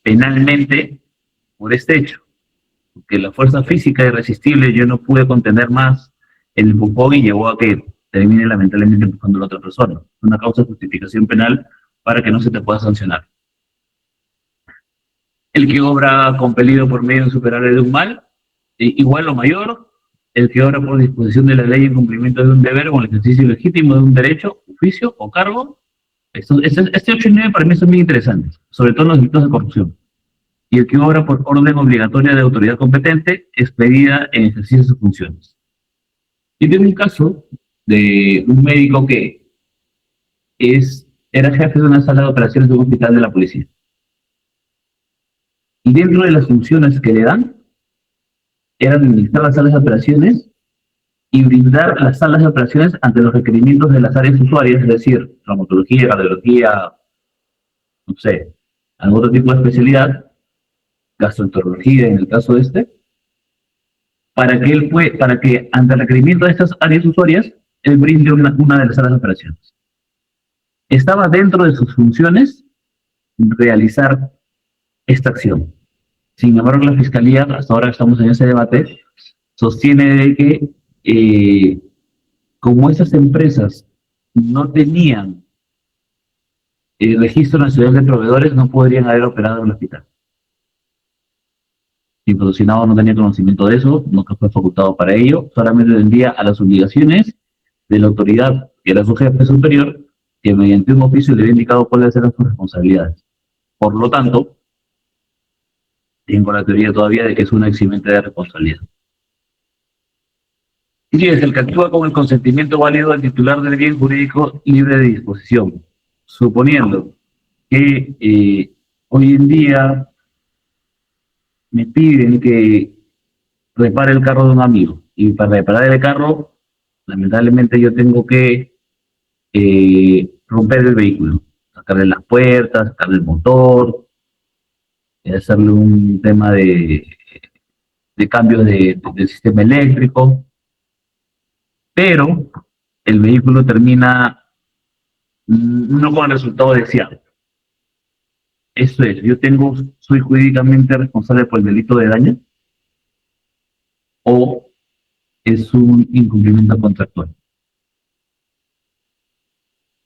penalmente por este hecho, porque la fuerza física irresistible, yo no pude contener más el empujón y llevó a que termine lamentablemente empujando a la otra persona. Una causa de justificación penal para que no se te pueda sancionar. El que obra compelido por medio insuperable de un mal, igual o mayor, el que obra por disposición de la ley en cumplimiento de un deber o el ejercicio legítimo de un derecho, oficio o cargo. Este 8 y 9 para mí son muy interesantes, sobre todo en los delitos de corrupción. Y el que obra por orden obligatoria de autoridad competente, expedida en ejercicio de sus funciones. Yo tengo un caso de un médico que era jefe de una sala de operaciones de un hospital de la policía. Y dentro de las funciones que le dan, era administrar las salas de operaciones y brindar las salas de operaciones ante los requerimientos de las áreas usuarias, es decir, traumatología, radiología, no sé, algún otro tipo de especialidad, gastroenterología en el caso para que ante el requerimiento de estas áreas usuarias, él brinde una de las salas de operaciones. Estaba dentro de sus funciones realizar esta acción. Sin embargo, la Fiscalía, hasta ahora estamos en ese debate, sostiene de que como esas empresas no tenían registro nacional de proveedores, no podrían haber operado en el hospital. Si el patrocinado no tenía conocimiento de eso, nunca fue facultado para ello, solamente tendría a las obligaciones de la autoridad, que era su jefe superior, que mediante un oficio le había indicado cuáles eran sus responsabilidades. Por lo tanto, tengo la teoría todavía de que es una eximente de responsabilidad. Y es el que actúa con el consentimiento válido del titular del bien jurídico libre de disposición. Suponiendo que hoy en día me piden que repare el carro de un amigo, y para reparar el carro, lamentablemente yo tengo que romper el vehículo, sacarle las puertas, sacarle el motor, hacerle un tema de cambios del sistema eléctrico, pero el vehículo termina no con el resultado deseado. Esto es, soy jurídicamente responsable por el delito de daño o es un incumplimiento contractual.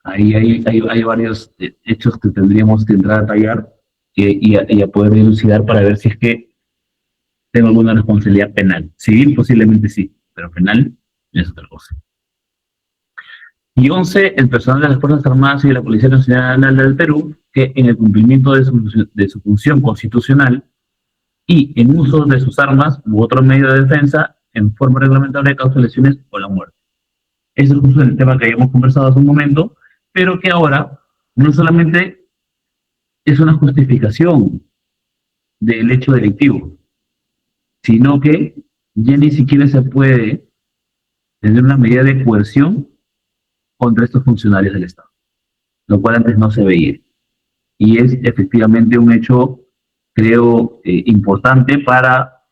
Ahí hay varios hechos que tendríamos que entrar a tallar y a poder dilucidar para ver si es que tengo alguna responsabilidad penal. Civil posiblemente sí, pero penal es otra cosa. Y 11, el personal de las Fuerzas Armadas y de la Policía Nacional del Perú, que en el cumplimiento de su función constitucional y en uso de sus armas u otro medio de defensa en forma reglamentaria causa lesiones o la muerte. Ese es justo el tema que habíamos conversado hace un momento, pero que ahora no solamente es una justificación del hecho delictivo, sino que ya ni siquiera se puede tener una medida de coerción contra estos funcionarios del Estado, lo cual antes no se veía. Y es efectivamente un hecho, creo, importante para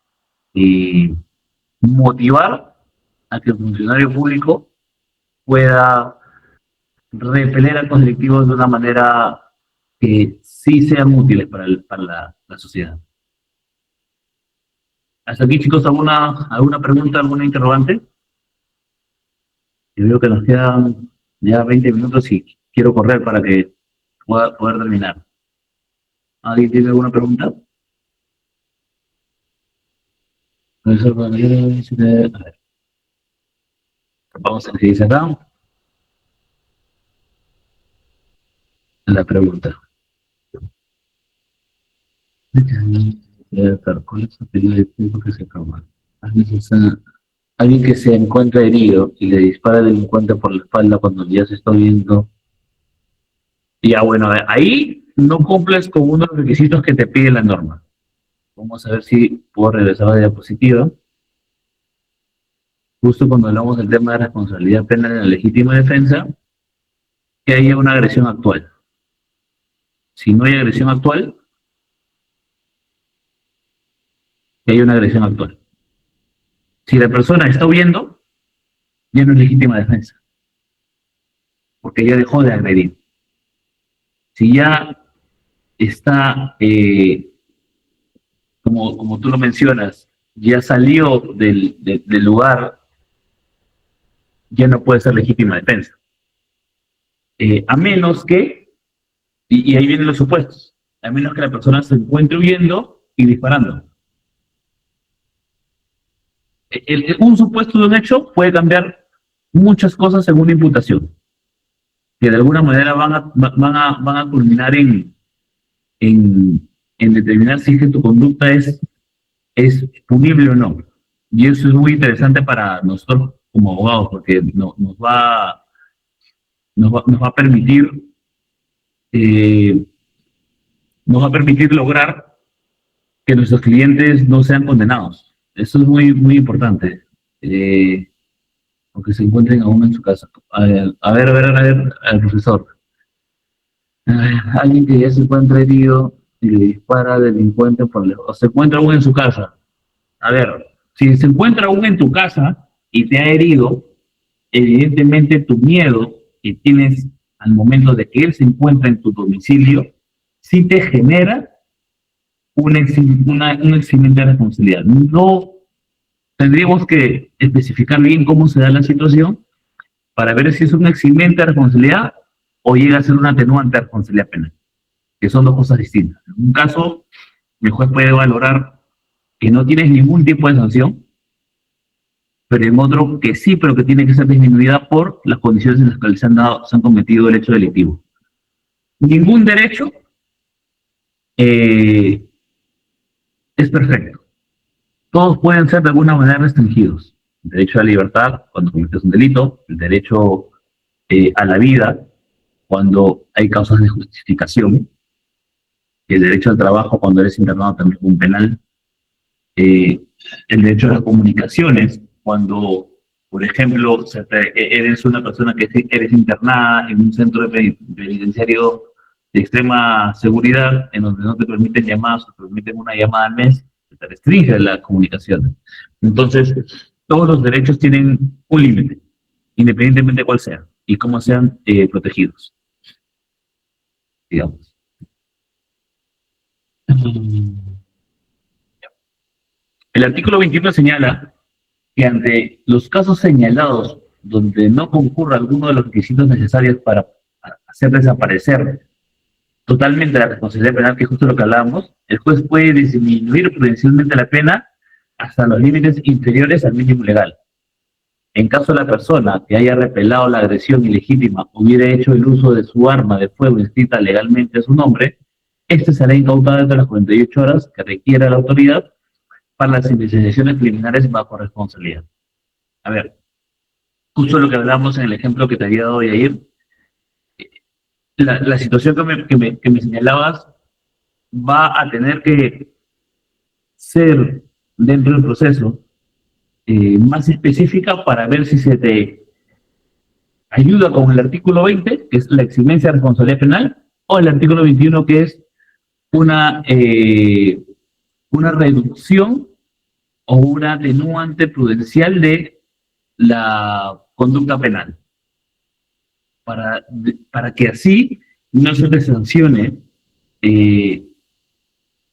motivar a que el funcionario público pueda repeler actos delictivos de una manera que sí sean útiles para la sociedad. Hasta aquí, chicos, ¿alguna pregunta, alguna interrogante? Yo veo que nos quedan ya 20 minutos y quiero correr para que pueda poder terminar. ¿Alguien tiene alguna pregunta? A ver, vamos a seguir acá. La pregunta. ¿Cuál es el periodo de tiempo que se acaba? Alguien que se encuentra herido y le dispara al delincuente por la espalda cuando ya se está viendo. Ya, bueno, ahí no cumples con uno de los requisitos que te pide la norma. Vamos a ver si puedo regresar a la diapositiva. Justo cuando hablamos del tema de responsabilidad penal en la legítima defensa, que haya una agresión actual. Si no hay agresión actual, que haya una agresión actual. Si la persona está huyendo, ya no es legítima defensa, porque ya dejó de agredir. Si ya está, como tú lo mencionas, ya salió del lugar, ya no puede ser legítima defensa. A menos que, y ahí vienen los supuestos, a menos que la persona se encuentre huyendo y disparando. Un supuesto de un hecho puede cambiar muchas cosas según la imputación, que de alguna manera van a culminar en determinar si es que tu conducta es punible o no. Y eso es muy interesante para nosotros como abogados, porque nos va a permitir lograr que nuestros clientes no sean condenados. Eso es muy, muy importante. Aunque se encuentren aún en su casa. A ver, al profesor. Alguien que ya se encuentra herido y le dispara al delincuente por lejos. O se encuentra aún en su casa. A ver, si se encuentra aún en tu casa y te ha herido, evidentemente tu miedo que tienes al momento de que él se encuentra en tu domicilio, sí te genera un eximente de responsabilidad. No tendríamos que especificar bien cómo se da la situación para ver si es un eximente de responsabilidad o llega a ser una atenuante de responsabilidad penal, que son dos cosas distintas. En un caso, el juez puede valorar que no tienes ningún tipo de sanción, pero en otro que sí, pero que tiene que ser disminuida por las condiciones en las que se han cometido el hecho delictivo. Ningún derecho eh, es perfecto. Todos pueden ser de alguna manera restringidos. El derecho a la libertad cuando cometes un delito, el derecho a la vida cuando hay causas de justificación, el derecho al trabajo cuando eres internado también como un penal, eh, el derecho a las comunicaciones cuando, por ejemplo, eres una persona que eres internada en un centro penitenciario de extrema seguridad en donde no te permiten llamadas o te permiten una llamada al mes, te restringe la comunicación. Entonces, todos los derechos tienen un límite, independientemente de cuál sea y cómo sean protegidos, digamos. El artículo 21 señala que ante los casos señalados donde no concurra alguno de los requisitos necesarios para hacer desaparecer totalmente la responsabilidad penal, que es justo lo que hablábamos, el juez puede disminuir prudencialmente la pena hasta los límites inferiores al mínimo legal. En caso de la persona que haya repelado la agresión ilegítima hubiera hecho el uso de su arma de fuego inscrita legalmente a su nombre, este será incautado dentro de las 48 horas que requiera la autoridad para las investigaciones preliminares bajo responsabilidad. A ver, justo lo que hablamos en el ejemplo que te había dado Yair, la situación que me señalabas va a tener que ser dentro del proceso más específica para ver si se te ayuda con el artículo 20, que es la eximencia de responsabilidad penal, o el artículo 21, que es una reducción o una atenuante prudencial de la conducta penal, para que así no se te sancione eh,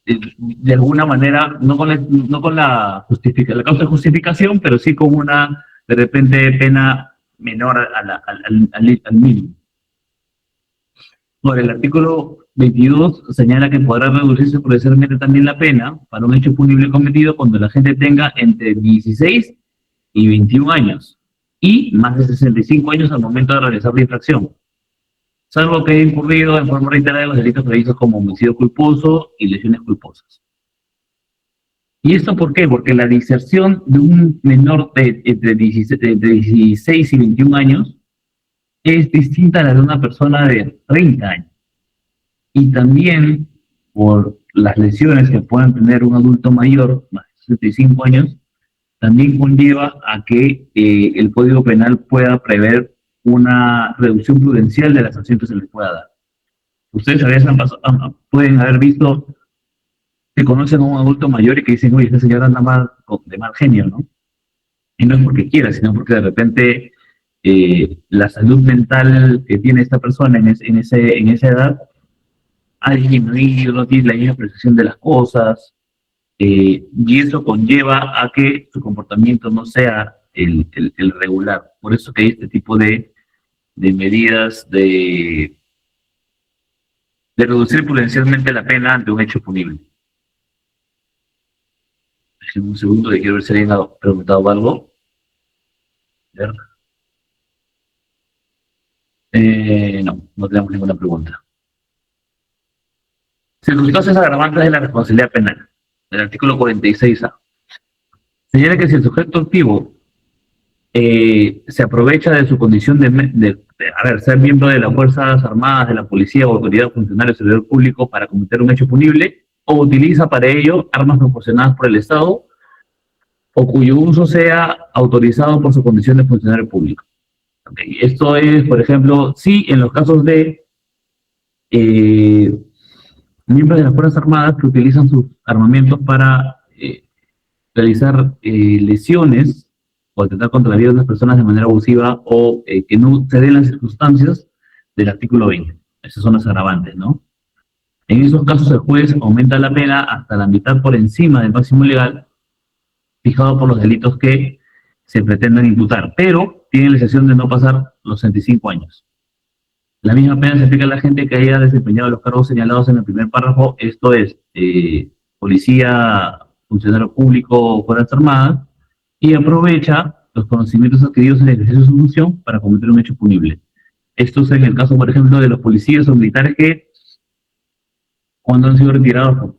de alguna manera, no con la causa de justificación, pero sí con una, de repente, pena menor al mínimo. Por el artículo 22 señala que podrá reducirse prudencialmente también la pena para un hecho punible cometido cuando la gente tenga entre 16 y 21 años y más de 65 años al momento de realizar la infracción, salvo que haya incurrido en forma reiterada en los delitos previstos como homicidio culposo y lesiones culposas. ¿Y esto por qué? Porque la diserción de un menor de entre 16 y 21 años es distinta a la de una persona de 30 años. Y también por las lesiones que puedan tener un adulto mayor, más de 65 años, también conlleva a que el Código Penal pueda prever una reducción prudencial de la sanción que se les pueda dar. Ustedes pueden haber visto que conocen a un adulto mayor y que dicen, oye, esta señora anda mal, de mal genio, ¿no? Y no es porque quiera, sino porque de repente la salud mental que tiene esta persona en esa edad ha disminuido, no tiene la misma percepción de las cosas, y eso conlleva a que su comportamiento no sea el regular. Por eso que hay este tipo de medidas de reducir prudencialmente la pena ante un hecho punible. Un segundo, que quiero ver si alguien ha preguntado algo. No tenemos ninguna pregunta. Circunstancias agravantes de la responsabilidad penal. El artículo 46A. Señala que si el sujeto activo se aprovecha de su condición de ser miembro de las Fuerzas Armadas, de la Policía o autoridad funcionario servidor público para cometer un hecho punible, o utiliza para ello armas proporcionadas por el Estado o cuyo uso sea autorizado por su condición de funcionario público. Okay. Esto es, por ejemplo, sí, en los casos de miembros de las Fuerzas Armadas que utilizan sus armamentos para realizar lesiones o atentar contra la vida de unas personas de manera abusiva o que no se den las circunstancias del artículo 20. Esas son las agravantes, ¿no? En esos casos el juez aumenta la pena hasta la mitad por encima del máximo legal fijado por los delitos que se pretenden imputar, pero tiene la excepción de no pasar los 65 años. La misma pena se aplica a la gente que haya desempeñado los cargos señalados en el primer párrafo, esto es, policía funcionario público o Fuerzas Armadas y aprovecha los conocimientos adquiridos en el ejercicio de su función para cometer un hecho punible. Esto es en el caso, por ejemplo, de los policías o militares que cuando han sido retirados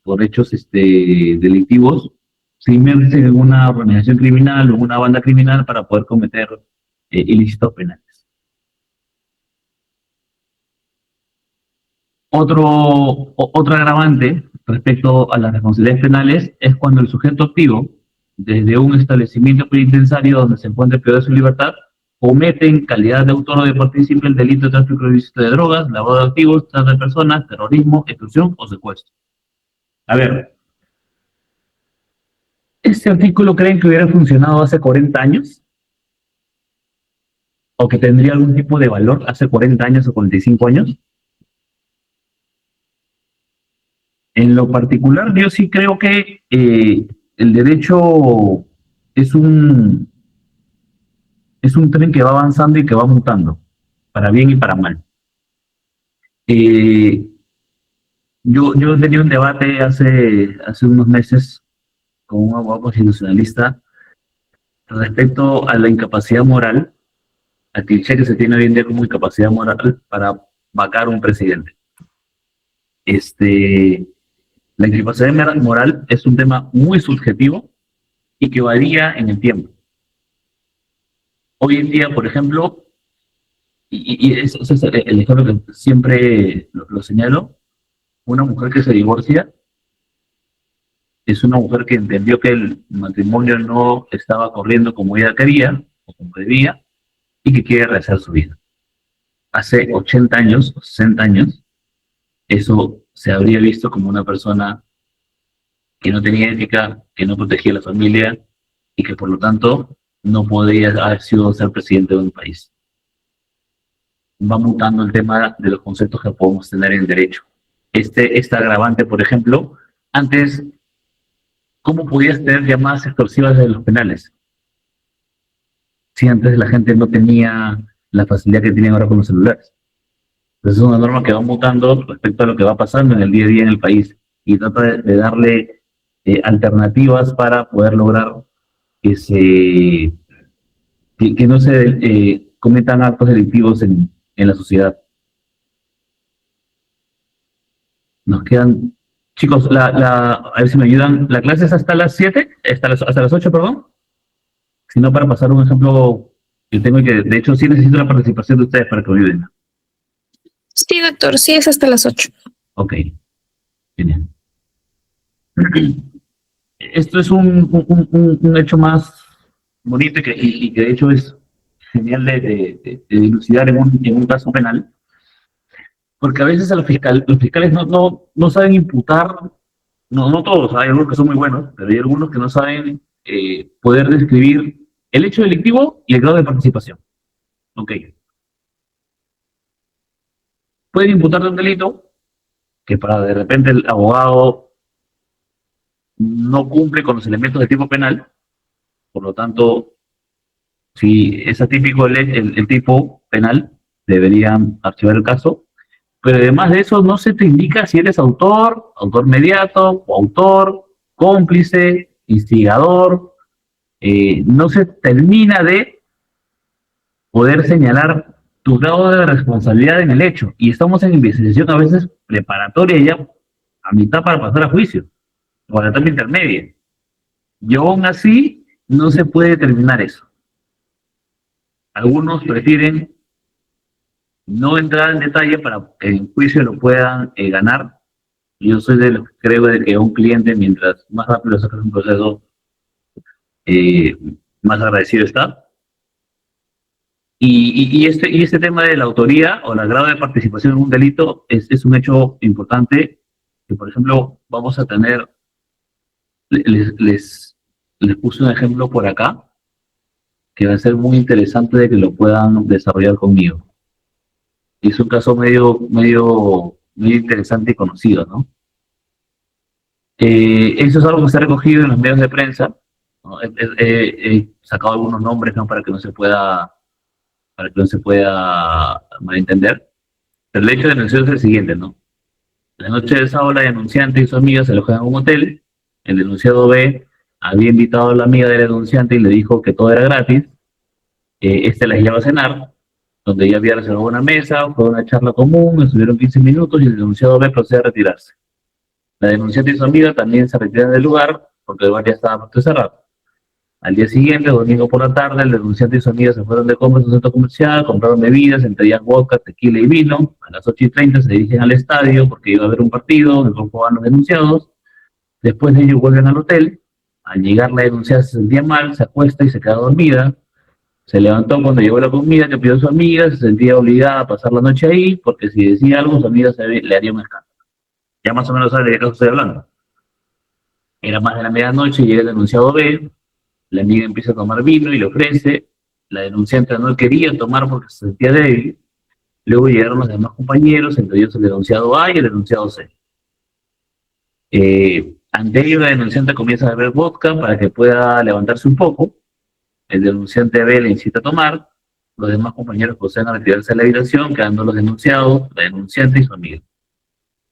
por hechos delictivos, se inmersen en una organización criminal o una banda criminal para poder cometer ilícitos penales. Otro agravante respecto a las responsabilidades penales es cuando el sujeto activo, desde un establecimiento penitenciario donde se encuentre privado de su libertad, comete en calidad de autor o de partícipe el delito de tráfico ilícito de drogas, lavado de activos, trata de personas, terrorismo, extorsión o secuestro. A ver, ¿este artículo creen que hubiera funcionado hace 40 años? ¿O que tendría algún tipo de valor hace 40 años o 45 años? En lo particular, yo sí creo que el derecho es es un tren que va avanzando y que va mutando, para bien y para mal. Eh, yo tenía un debate hace unos meses con un abogado constitucionalista respecto a la incapacidad moral, al cliché que se tiene hoy en día como incapacidad moral para vacar un presidente. La incapacidad moral es un tema muy subjetivo y que varía en el tiempo. Hoy en día, por ejemplo, y ese es el ejemplo que siempre lo señalo, una mujer que se divorcia es una mujer que entendió que el matrimonio no estaba corriendo como ella quería o como debía y que quiere rehacer su vida. Hace 80 años, 60 años, eso se habría visto como una persona que no tenía ética, que no protegía a la familia y que por lo tanto no podía haber sido ser presidente de un país. Va mutando el tema de los conceptos que podemos tener en derecho. Esta agravante, por ejemplo, antes, ¿cómo podías tener llamadas extorsivas de los penales? Si antes la gente no tenía la facilidad que tienen ahora con los celulares. Entonces es una norma que va mutando respecto a lo que va pasando en el día a día en el país y trata de darle alternativas para poder lograr que, que no se cometan actos delictivos en la sociedad. Nos quedan, chicos, a ver si me ayudan, la clase es hasta las 7, hasta las 8, perdón, sino para pasar un ejemplo que tengo y que de hecho sí necesito la participación de ustedes para que me ayuden. Sí, doctor, sí es hasta las 8. Ok, genial. Esto es un hecho más bonito y que de hecho es genial de dilucidar en un caso penal, porque a veces a los fiscales no saben imputar, no todos, hay algunos que son muy buenos, pero hay algunos que no saben poder describir el hecho delictivo y el grado de participación. Ok. Pueden imputarle un delito que para de repente el abogado no cumple con los elementos de tipo penal, por lo tanto, si es atípico el tipo penal, deberían archivar el caso, pero además de eso no se te indica si eres autor, autor mediato, coautor, cómplice, instigador, no se termina de poder señalar tu grado de responsabilidad en el hecho, y estamos en investigación a veces preparatoria ya a mitad para pasar a juicio, o a la etapa intermedia, y aún así no se puede determinar eso. Algunos prefieren no entrar en detalle para que en juicio lo puedan ganar. Yo soy de los que creo de que un cliente, mientras más rápido sacas un proceso, eh, más agradecido está. Y este tema de la autoría o el grado de participación en un delito es un hecho importante que, por ejemplo, vamos a tener, les puse un ejemplo por acá, que va a ser muy interesante de que lo puedan desarrollar conmigo. Y es un caso medio interesante y conocido, ¿no? Eso es algo que se ha recogido en los medios de prensa, ¿no? He sacado algunos nombres, ¿no? Para que no se pueda malentender. Pero el hecho de denunciar es el siguiente, ¿no? La noche del sábado la denunciante y su amiga se alojan en un hotel El denunciado B había invitado a la amiga del denunciante y le dijo que todo era gratis. Este la lleva a cenar, donde ella había reservado una mesa, fue una charla común, estuvieron 15 minutos y el denunciado B procede a retirarse. La denunciante y su amiga también se retiran del lugar porque el bar ya estaba cerrado. Al día siguiente, domingo por la tarde, el denunciante y su amiga se fueron de compras a un centro comercial, compraron bebidas, entre ellas vodka, tequila y vino. A las 8:30 se dirigen al estadio porque iba a haber un partido, en el cual jugaban los denunciados. Después de ello vuelven al hotel. Al llegar la denunciada se sentía mal, se acuesta y se queda dormida. Se levantó cuando llegó la comida que pidió su amiga, se sentía obligada a pasar la noche ahí porque si decía algo su amiga le haría un escándalo. Ya más o menos sabe de qué caso estoy hablando. Era más de la medianoche y llega el denunciado B. La amiga empieza a tomar vino y le ofrece. La denunciante no quería tomar porque se sentía débil. Luego llegaron los demás compañeros, entre ellos el denunciado A y el denunciado C. Ante ello, la denunciante comienza a beber vodka para que pueda levantarse un poco. El denunciante B le incita a tomar. Los demás compañeros proceden a retirarse de la habitación, quedando los denunciados, la denunciante y su amiga.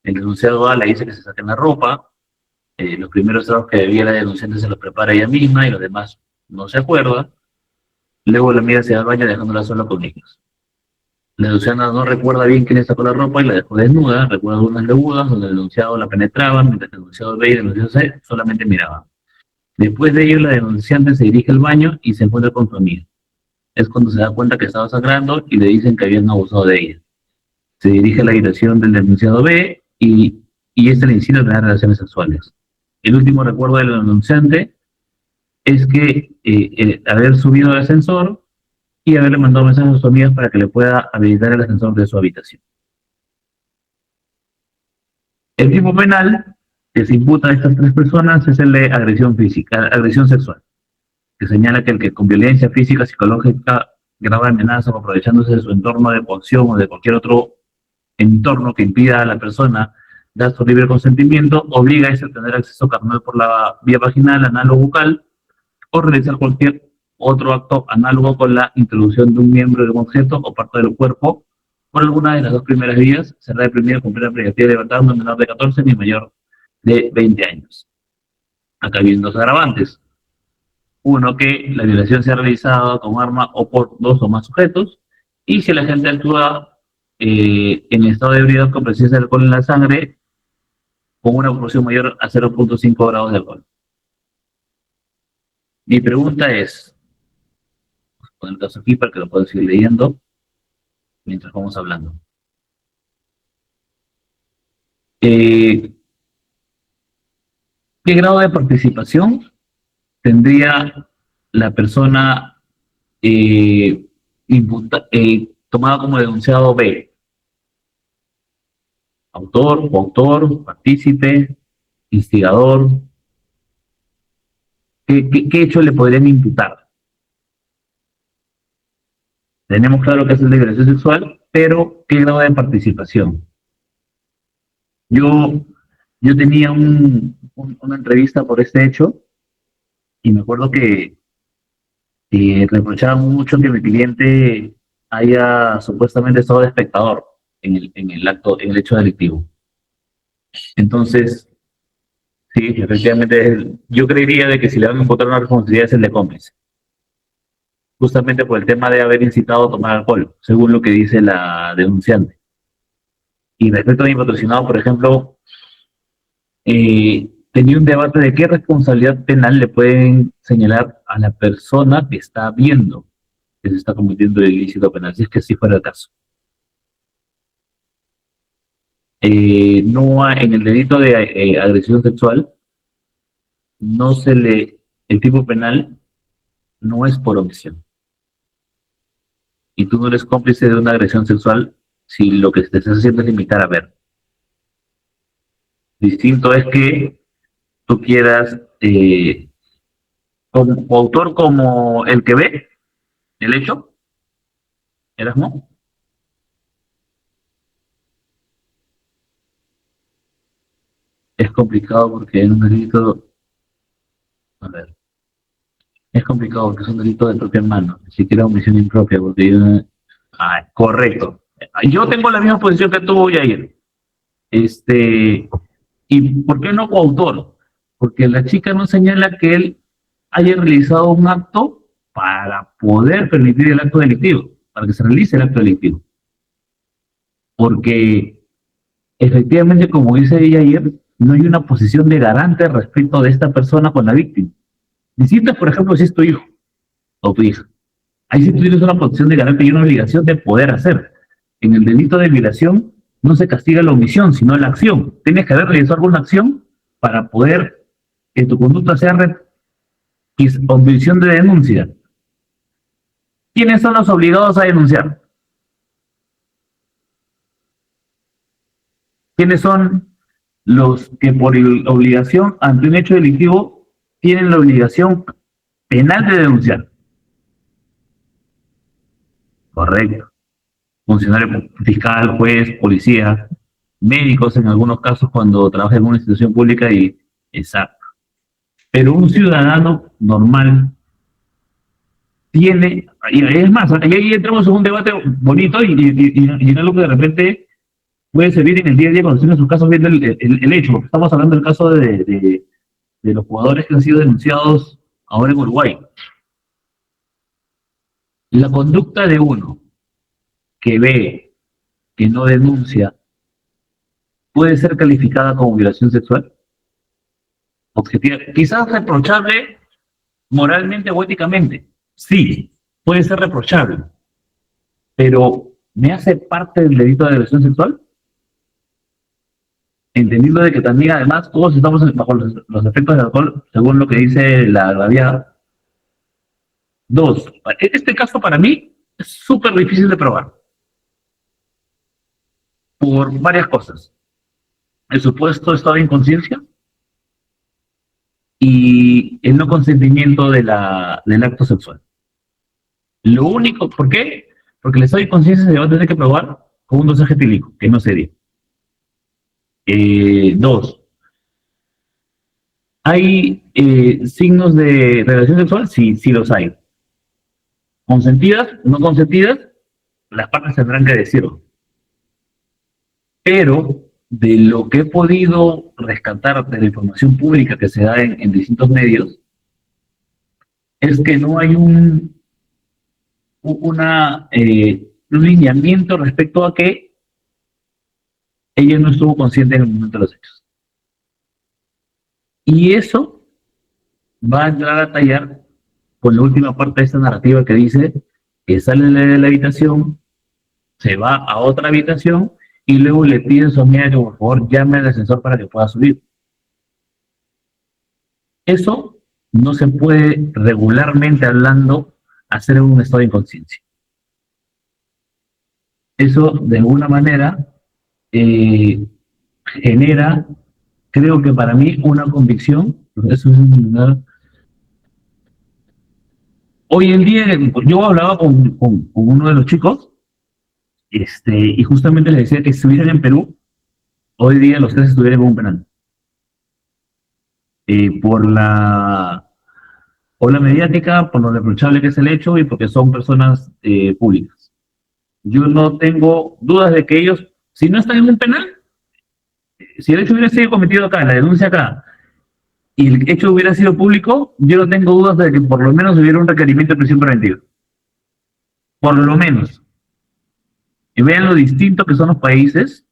El denunciado A le dice que se saquen la ropa. Los primeros tragos que bebía la denunciante se los prepara ella misma y los demás no se acuerda. Luego la amiga se va al baño dejándola sola con ellos. La denunciada no recuerda bien quién le sacó la ropa y la dejó desnuda. Recuerda algunas legudas donde el denunciado la penetraba, mientras el denunciado B y el denunciado C solamente miraban. Después de ello, la denunciante se dirige al baño y se encuentra con su amiga. Es cuando se da cuenta que estaba sangrando y le dicen que habían abusado de ella. Se dirige a la habitación del denunciado B y este le incita a tener relaciones sexuales. El último recuerdo del denunciante es que haber subido al ascensor y haberle mandado mensajes a sus amigas para que le pueda habilitar el ascensor de su habitación. El tipo penal que se imputa a estas tres personas es el de agresión física, agresión sexual, que señala que el que con violencia física, psicológica, grave amenaza o aprovechándose de su entorno de coacción o de cualquier otro entorno que impida a la persona dar su libre consentimiento, obliga a ese a tener acceso carnal por la vía vaginal, anal o bucal, o realizar cualquier otro acto análogo con la introducción de un miembro de un objeto o parte del cuerpo por alguna de las dos primeras vías, será reprimido con pena privativa de libertad no menor de 14 ni mayor de 20 años. Acá vienen dos agravantes. Uno, que la violación sea realizada con arma o por dos o más sujetos, y si el agente actúa en estado de ebriedad con presencia de alcohol en la sangre, con una proporción mayor a 0.5 grados de alcohol. Mi pregunta es, voy a poner el caso aquí para que lo puedan seguir leyendo mientras vamos hablando. ¿Qué grado de participación tendría la persona tomada como denunciado B? Autor, coautor, partícipe, instigador. ¿Qué hecho le podrían imputar? Tenemos claro que es el de violación sexual, pero ¿qué grado de participación? Yo tenía una entrevista por este hecho y me acuerdo que reprochaba mucho que mi cliente haya supuestamente estado de espectador en el hecho delictivo. Entonces, sí, efectivamente, yo creería de que si le van a imputar una responsabilidad es el de cómplice. Justamente por el tema de haber incitado a tomar alcohol, según lo que dice la denunciante. Y respecto a mi patrocinado, por ejemplo, tenía un debate de qué responsabilidad penal le pueden señalar a la persona que está viendo que se está cometiendo el ilícito penal, si es que así fuera el caso. No en el delito de agresión sexual, el tipo penal no es por omisión. Y tú no eres cómplice de una agresión sexual si lo que te estás haciendo es limitar a ver. Distinto es que tú quieras, como autor, como el que ve el hecho, Erasmo. Es complicado porque es un delito, a ver, es complicado porque es un delito de propia mano, ni siquiera omisión impropia, porque correcto. Yo tengo la misma posición que tú, Yair. ¿Y por qué no coautor? Porque la chica no señala que él haya realizado un acto para poder permitir el acto delictivo, para que se realice el acto delictivo. Porque efectivamente, como dice ella ayer, no hay una posición de garante respecto de esta persona con la víctima. Distinto, por ejemplo, si es tu hijo o tu hija. Ahí sí tú tienes una posición de garante y una obligación de poder hacer. En el delito de violación no se castiga la omisión, sino la acción. Tienes que haber realizado alguna acción para poder que tu conducta sea omisión de denuncia. ¿Quiénes son los obligados a denunciar? ¿Quiénes son los que por obligación ante un hecho delictivo tienen la obligación penal de denunciar? Correcto. Funcionario fiscal, juez, policía, médicos en algunos casos cuando trabaja en una institución pública y exacto. Pero un ciudadano normal tiene, y es más, ahí entramos en un debate bonito y en algo que de repente puede servir en el día a día cuando estén en sus casos viendo el hecho. Estamos hablando del caso de los jugadores que han sido denunciados ahora en Uruguay. La conducta de uno que ve, que no denuncia, puede ser calificada como violación sexual. Objetiva, quizás reprochable moralmente o éticamente. Sí, puede ser reprochable. Pero, ¿me hace parte del delito de violación sexual? Entendiendo de que también, además, todos estamos bajo los efectos del alcohol, según lo que dice la agraviada. Dos, este caso para mí es súper difícil de probar. Por varias cosas. El supuesto estado de inconsciencia y el no consentimiento del acto sexual. Lo único, ¿por qué? Porque el estado de inconsciencia se va a tener que probar con un dosaje etílico, que no sería. Dos, ¿hay signos de relación sexual? Sí, sí los hay. ¿Consentidas? ¿No consentidas? Las partes tendrán que decirlo. Pero de lo que he podido rescatar de la información pública que se da en distintos medios, es que no hay un lineamiento respecto a que ella no estuvo consciente en el momento de los hechos. Y eso va a entrar a tallar con la última parte de esta narrativa que dice que sale de la habitación, se va a otra habitación y luego le pide a su amiga que por favor llame al ascensor para que pueda subir. Eso no se puede regularmente hablando hacer en un estado de inconsciencia. Eso de alguna manera genera, creo que para mí, una convicción. Eso es hoy en día, yo hablaba con uno de los chicos, y justamente les decía que si estuvieran en Perú, hoy día los tres estuvieran en un penal. Por la mediática, por lo reprochable que es el hecho y porque son personas públicas. Yo no tengo dudas de que ellos, si no están en un penal, si el hecho hubiera sido cometido acá, la denuncia acá, y el hecho hubiera sido público, yo no tengo dudas de que por lo menos hubiera un requerimiento de prisión preventiva. Por lo menos. Y vean lo distinto que son los países,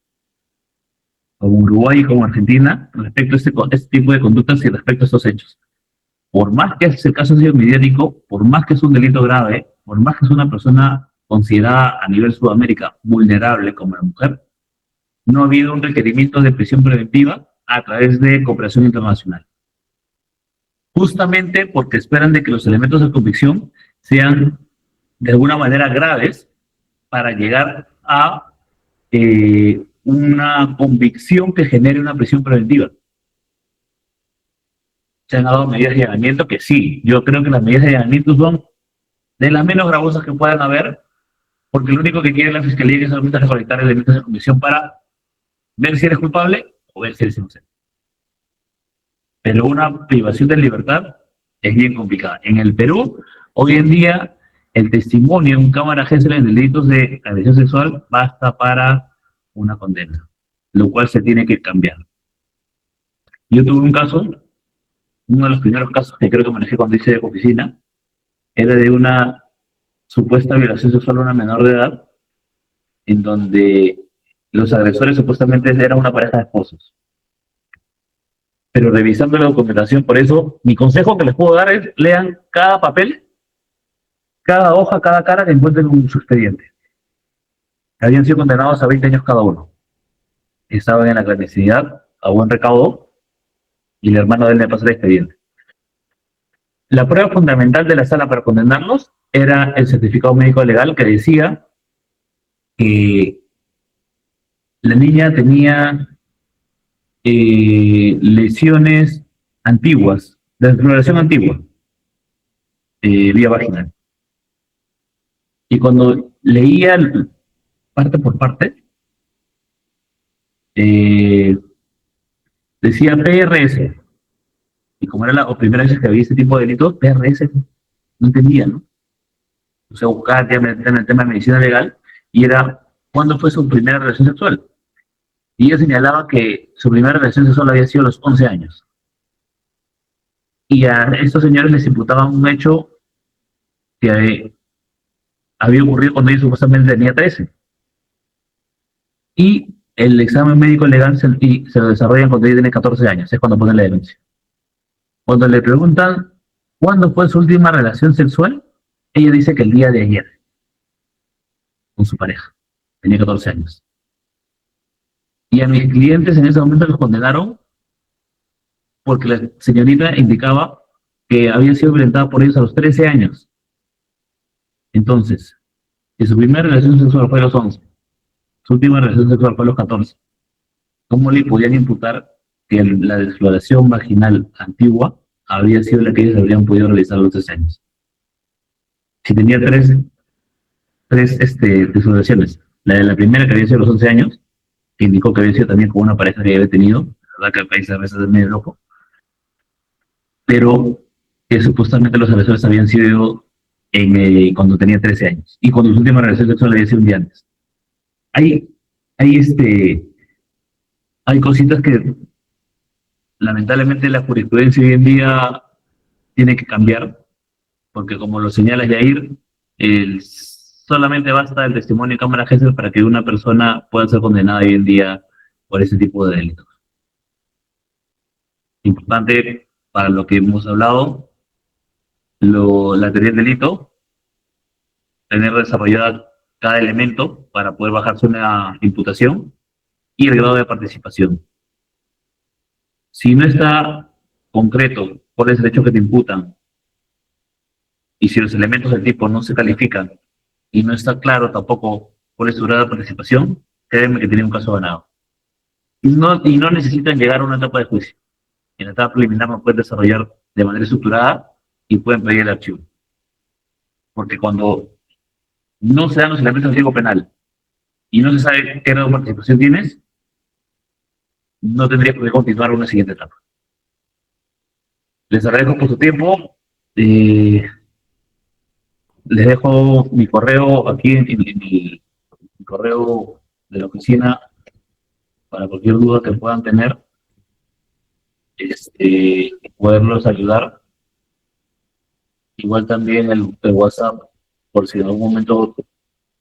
como Uruguay y como Argentina, respecto a este tipo de conductas y respecto a estos hechos. Por más que ese caso ha sido mediático, por más que es un delito grave, por más que es una persona considerada a nivel Sudamérica vulnerable como la mujer, no ha habido un requerimiento de prisión preventiva a través de cooperación internacional. Justamente porque esperan de que los elementos de convicción sean de alguna manera graves para llegar a una convicción que genere una prisión preventiva. Se han dado medidas de allanamiento que sí, yo creo que las medidas de allanamiento son de las menos gravosas que puedan haber, porque lo único que quiere la Fiscalía es solamente recolectar elementos de convicción para ver si eres culpable o ver si eres inocente. Pero una privación de libertad es bien complicada. En el Perú, hoy en día, el testimonio de un cámara Gesell en delitos de agresión sexual basta para una condena, lo cual se tiene que cambiar. Yo tuve un caso uno de los primeros casos que creo que manejé cuando hice oficina, era de una supuesta violación sexual a una menor de edad, en donde los agresores supuestamente eran una pareja de esposos. Pero revisando la documentación, por eso, mi consejo que les puedo dar es lean cada papel, cada hoja, cada cara que encuentren en su expediente. Habían sido condenados a 20 años cada uno. Estaban en la clandestinidad, a buen recaudo, y el hermano de él me pasó el expediente. La prueba fundamental de la sala para condenarlos era el certificado médico legal que decía que la niña tenía lesiones antiguas, de exploración antigua, vía vaginal. Y cuando leía parte por parte, decía PRS. Y como era la primera vez que había este tipo de delitos, PRS no entendía, ¿no? O sea, buscaba en el tema de medicina legal y era cuándo fue su primera relación sexual. Y ella señalaba que su primera relación sexual había sido a los 11 años. Y a estos señores les imputaban un hecho que había ocurrido cuando ella supuestamente tenía 13. Y el examen médico legal se lo desarrollan cuando ella tiene 14 años, es cuando ponen la denuncia. Cuando le preguntan cuándo fue su última relación sexual, ella dice que el día de ayer, con su pareja, tenía 14 años. Y a mis clientes en ese momento los condenaron porque la señorita indicaba que había sido violentada por ellos a los 13 años. Entonces, si su primera relación sexual fue a los 11, su última relación sexual fue a los 14, ¿cómo le podían imputar que la exploración vaginal antigua habría sido la que ellos habrían podido realizar a los 13 años? Si tenía tres exploraciones, la de la primera que había sido a los 11 años, que indicó que había sido también con una pareja que había tenido, la verdad que el país a veces es medio loco, pero que supuestamente los agresores habían sido cuando tenía 13 años, y cuando su última relación sexual había sido un día antes. Hay, hay, hay cositas que lamentablemente la jurisprudencia hoy en día tiene que cambiar, porque como lo señala Yair, solamente basta el testimonio de cámara Gesell para que una persona pueda ser condenada hoy en día por ese tipo de delitos. Importante para lo que hemos hablado, la teoría del delito, tener desarrollada cada elemento para poder bajarse una imputación y el grado de participación. Si no está concreto cuál es el hecho que te imputan y si los elementos del tipo no se califican y no está claro tampoco cuál es su grado de participación, créeme que tiene un caso ganado. Y no necesitan llegar a una etapa de juicio. En la etapa preliminar lo pueden desarrollar de manera estructurada y pueden pedir el archivo. Porque cuando no se dan los elementos del tipo penal y no se sabe qué grado de participación tienes, no tendrías por qué continuar una siguiente etapa. Les agradezco por su tiempo. Les dejo mi correo aquí en mi correo de la oficina para cualquier duda que puedan tener, poderlos ayudar. Igual también el WhatsApp, por si en algún momento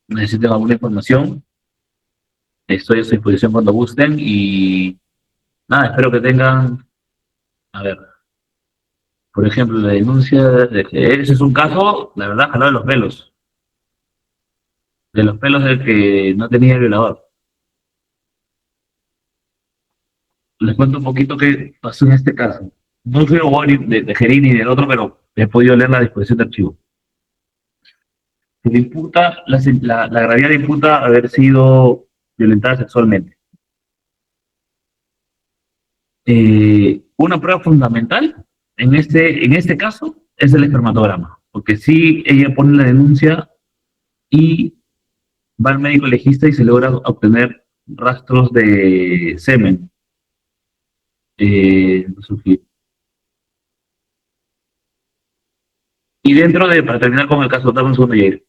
necesiten alguna información. Estoy a su disposición cuando gusten y nada, espero que tengan, a ver, por ejemplo, la denuncia de que ese es un caso, la verdad, jalado de los pelos del que no tenía violador. Les cuento un poquito qué pasó en este caso. No soy abogado de Gerín ni del otro, pero he podido leer la disposición de archivo. Se le imputa, la gravedad le imputa haber sido violentada sexualmente. Una prueba fundamental en este caso es el espermatograma, porque sí ella pone la denuncia y va al médico legista y se logra obtener rastros de semen. Y para terminar con el caso, dame un segundo, Jair.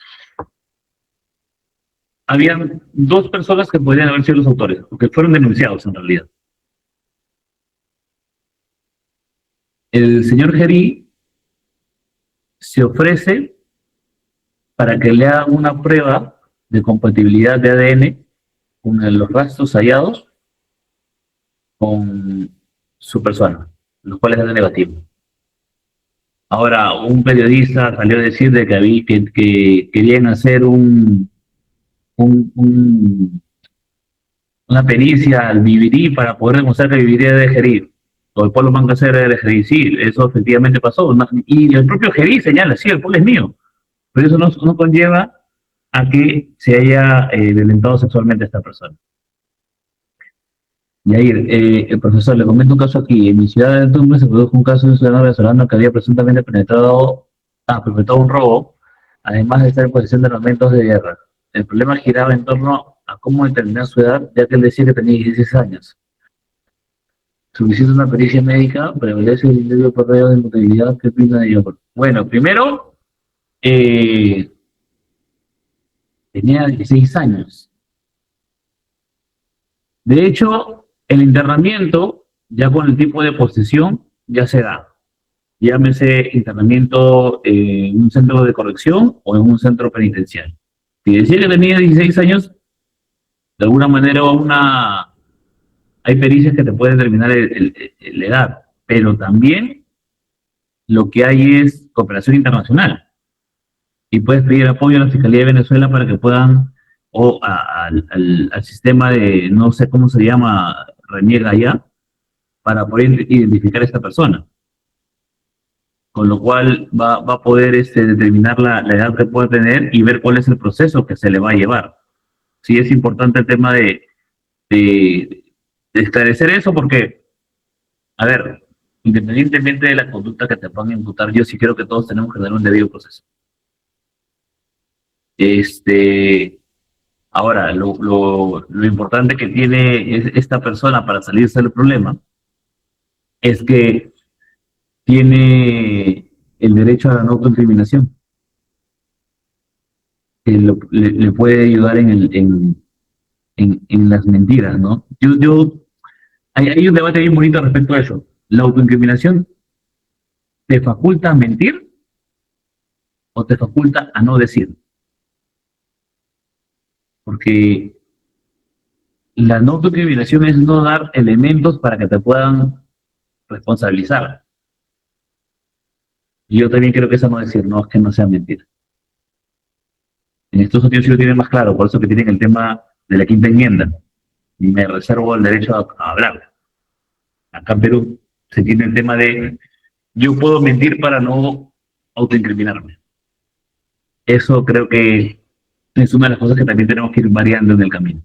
Habían dos personas que podrían haber sido los autores, porque fueron denunciados en realidad. El señor Gerí se ofrece para que le hagan una prueba de compatibilidad de ADN con los rastros hallados con su persona, los cuales eran negativos. Ahora, un periodista salió a decir de que querían hacer un, un, una pericia al Vivirí para poder demostrar que Vivirí era de Gerí, o el pueblo Mancacer era de Gerí. Sí, eso efectivamente pasó. Y el propio Gerí señala, sí, el pueblo es mío, pero eso no conlleva a que se haya violentado sexualmente a esta persona. Yair, el profesor, le comento un caso aquí. En mi ciudad de Tumbes se produjo un caso de un ciudadano venezolano que había presuntamente perpetrado un robo, además de estar en posesión de armamentos de guerra. El problema giraba en torno a cómo determinar su edad, ya que él decía que tenía 16 años. Solicita una pericia médica, prevalece el individuo por radio de inmutabilidad que opina de ello. Bueno, primero, eh, tenía 16 años. De hecho, el internamiento, ya con el tipo de posesión, ya se da. Llámese internamiento en un centro de corrección o en un centro penitenciario. Si decía que tenía 16 años, de alguna manera hay pericias que te pueden determinar la edad, pero también lo que hay es cooperación internacional. Y puedes pedir apoyo a la Fiscalía de Venezuela para que puedan, o al sistema de, no sé cómo se llama, reniega ya, para poder identificar a esta persona. Con lo cual va a poder determinar la edad que pueda tener y ver cuál es el proceso que se le va a llevar. Sí es importante el tema de esclarecer eso porque, a ver, independientemente de la conducta que te puedan imputar, yo sí creo que todos tenemos que dar un debido proceso. Ahora, lo importante que tiene esta persona para salirse del problema es que tiene el derecho a la no autoincriminación, que le puede ayudar en las mentiras, ¿no? Hay un debate bien bonito respecto a eso. ¿La autoincriminación te faculta a mentir o te faculta a no decir? Porque la no autoincriminación es no dar elementos para que te puedan responsabilizar. Y yo también creo que eso no decir, no, es que no sea mentira. En estos sentidos sí lo tienen más claro, por eso que tienen el tema de la quinta enmienda. Y me reservo el derecho a hablar. Acá en Perú se tiene el tema de yo puedo mentir para no autoincriminarme. Eso creo que es una de las cosas que también tenemos que ir variando en el camino.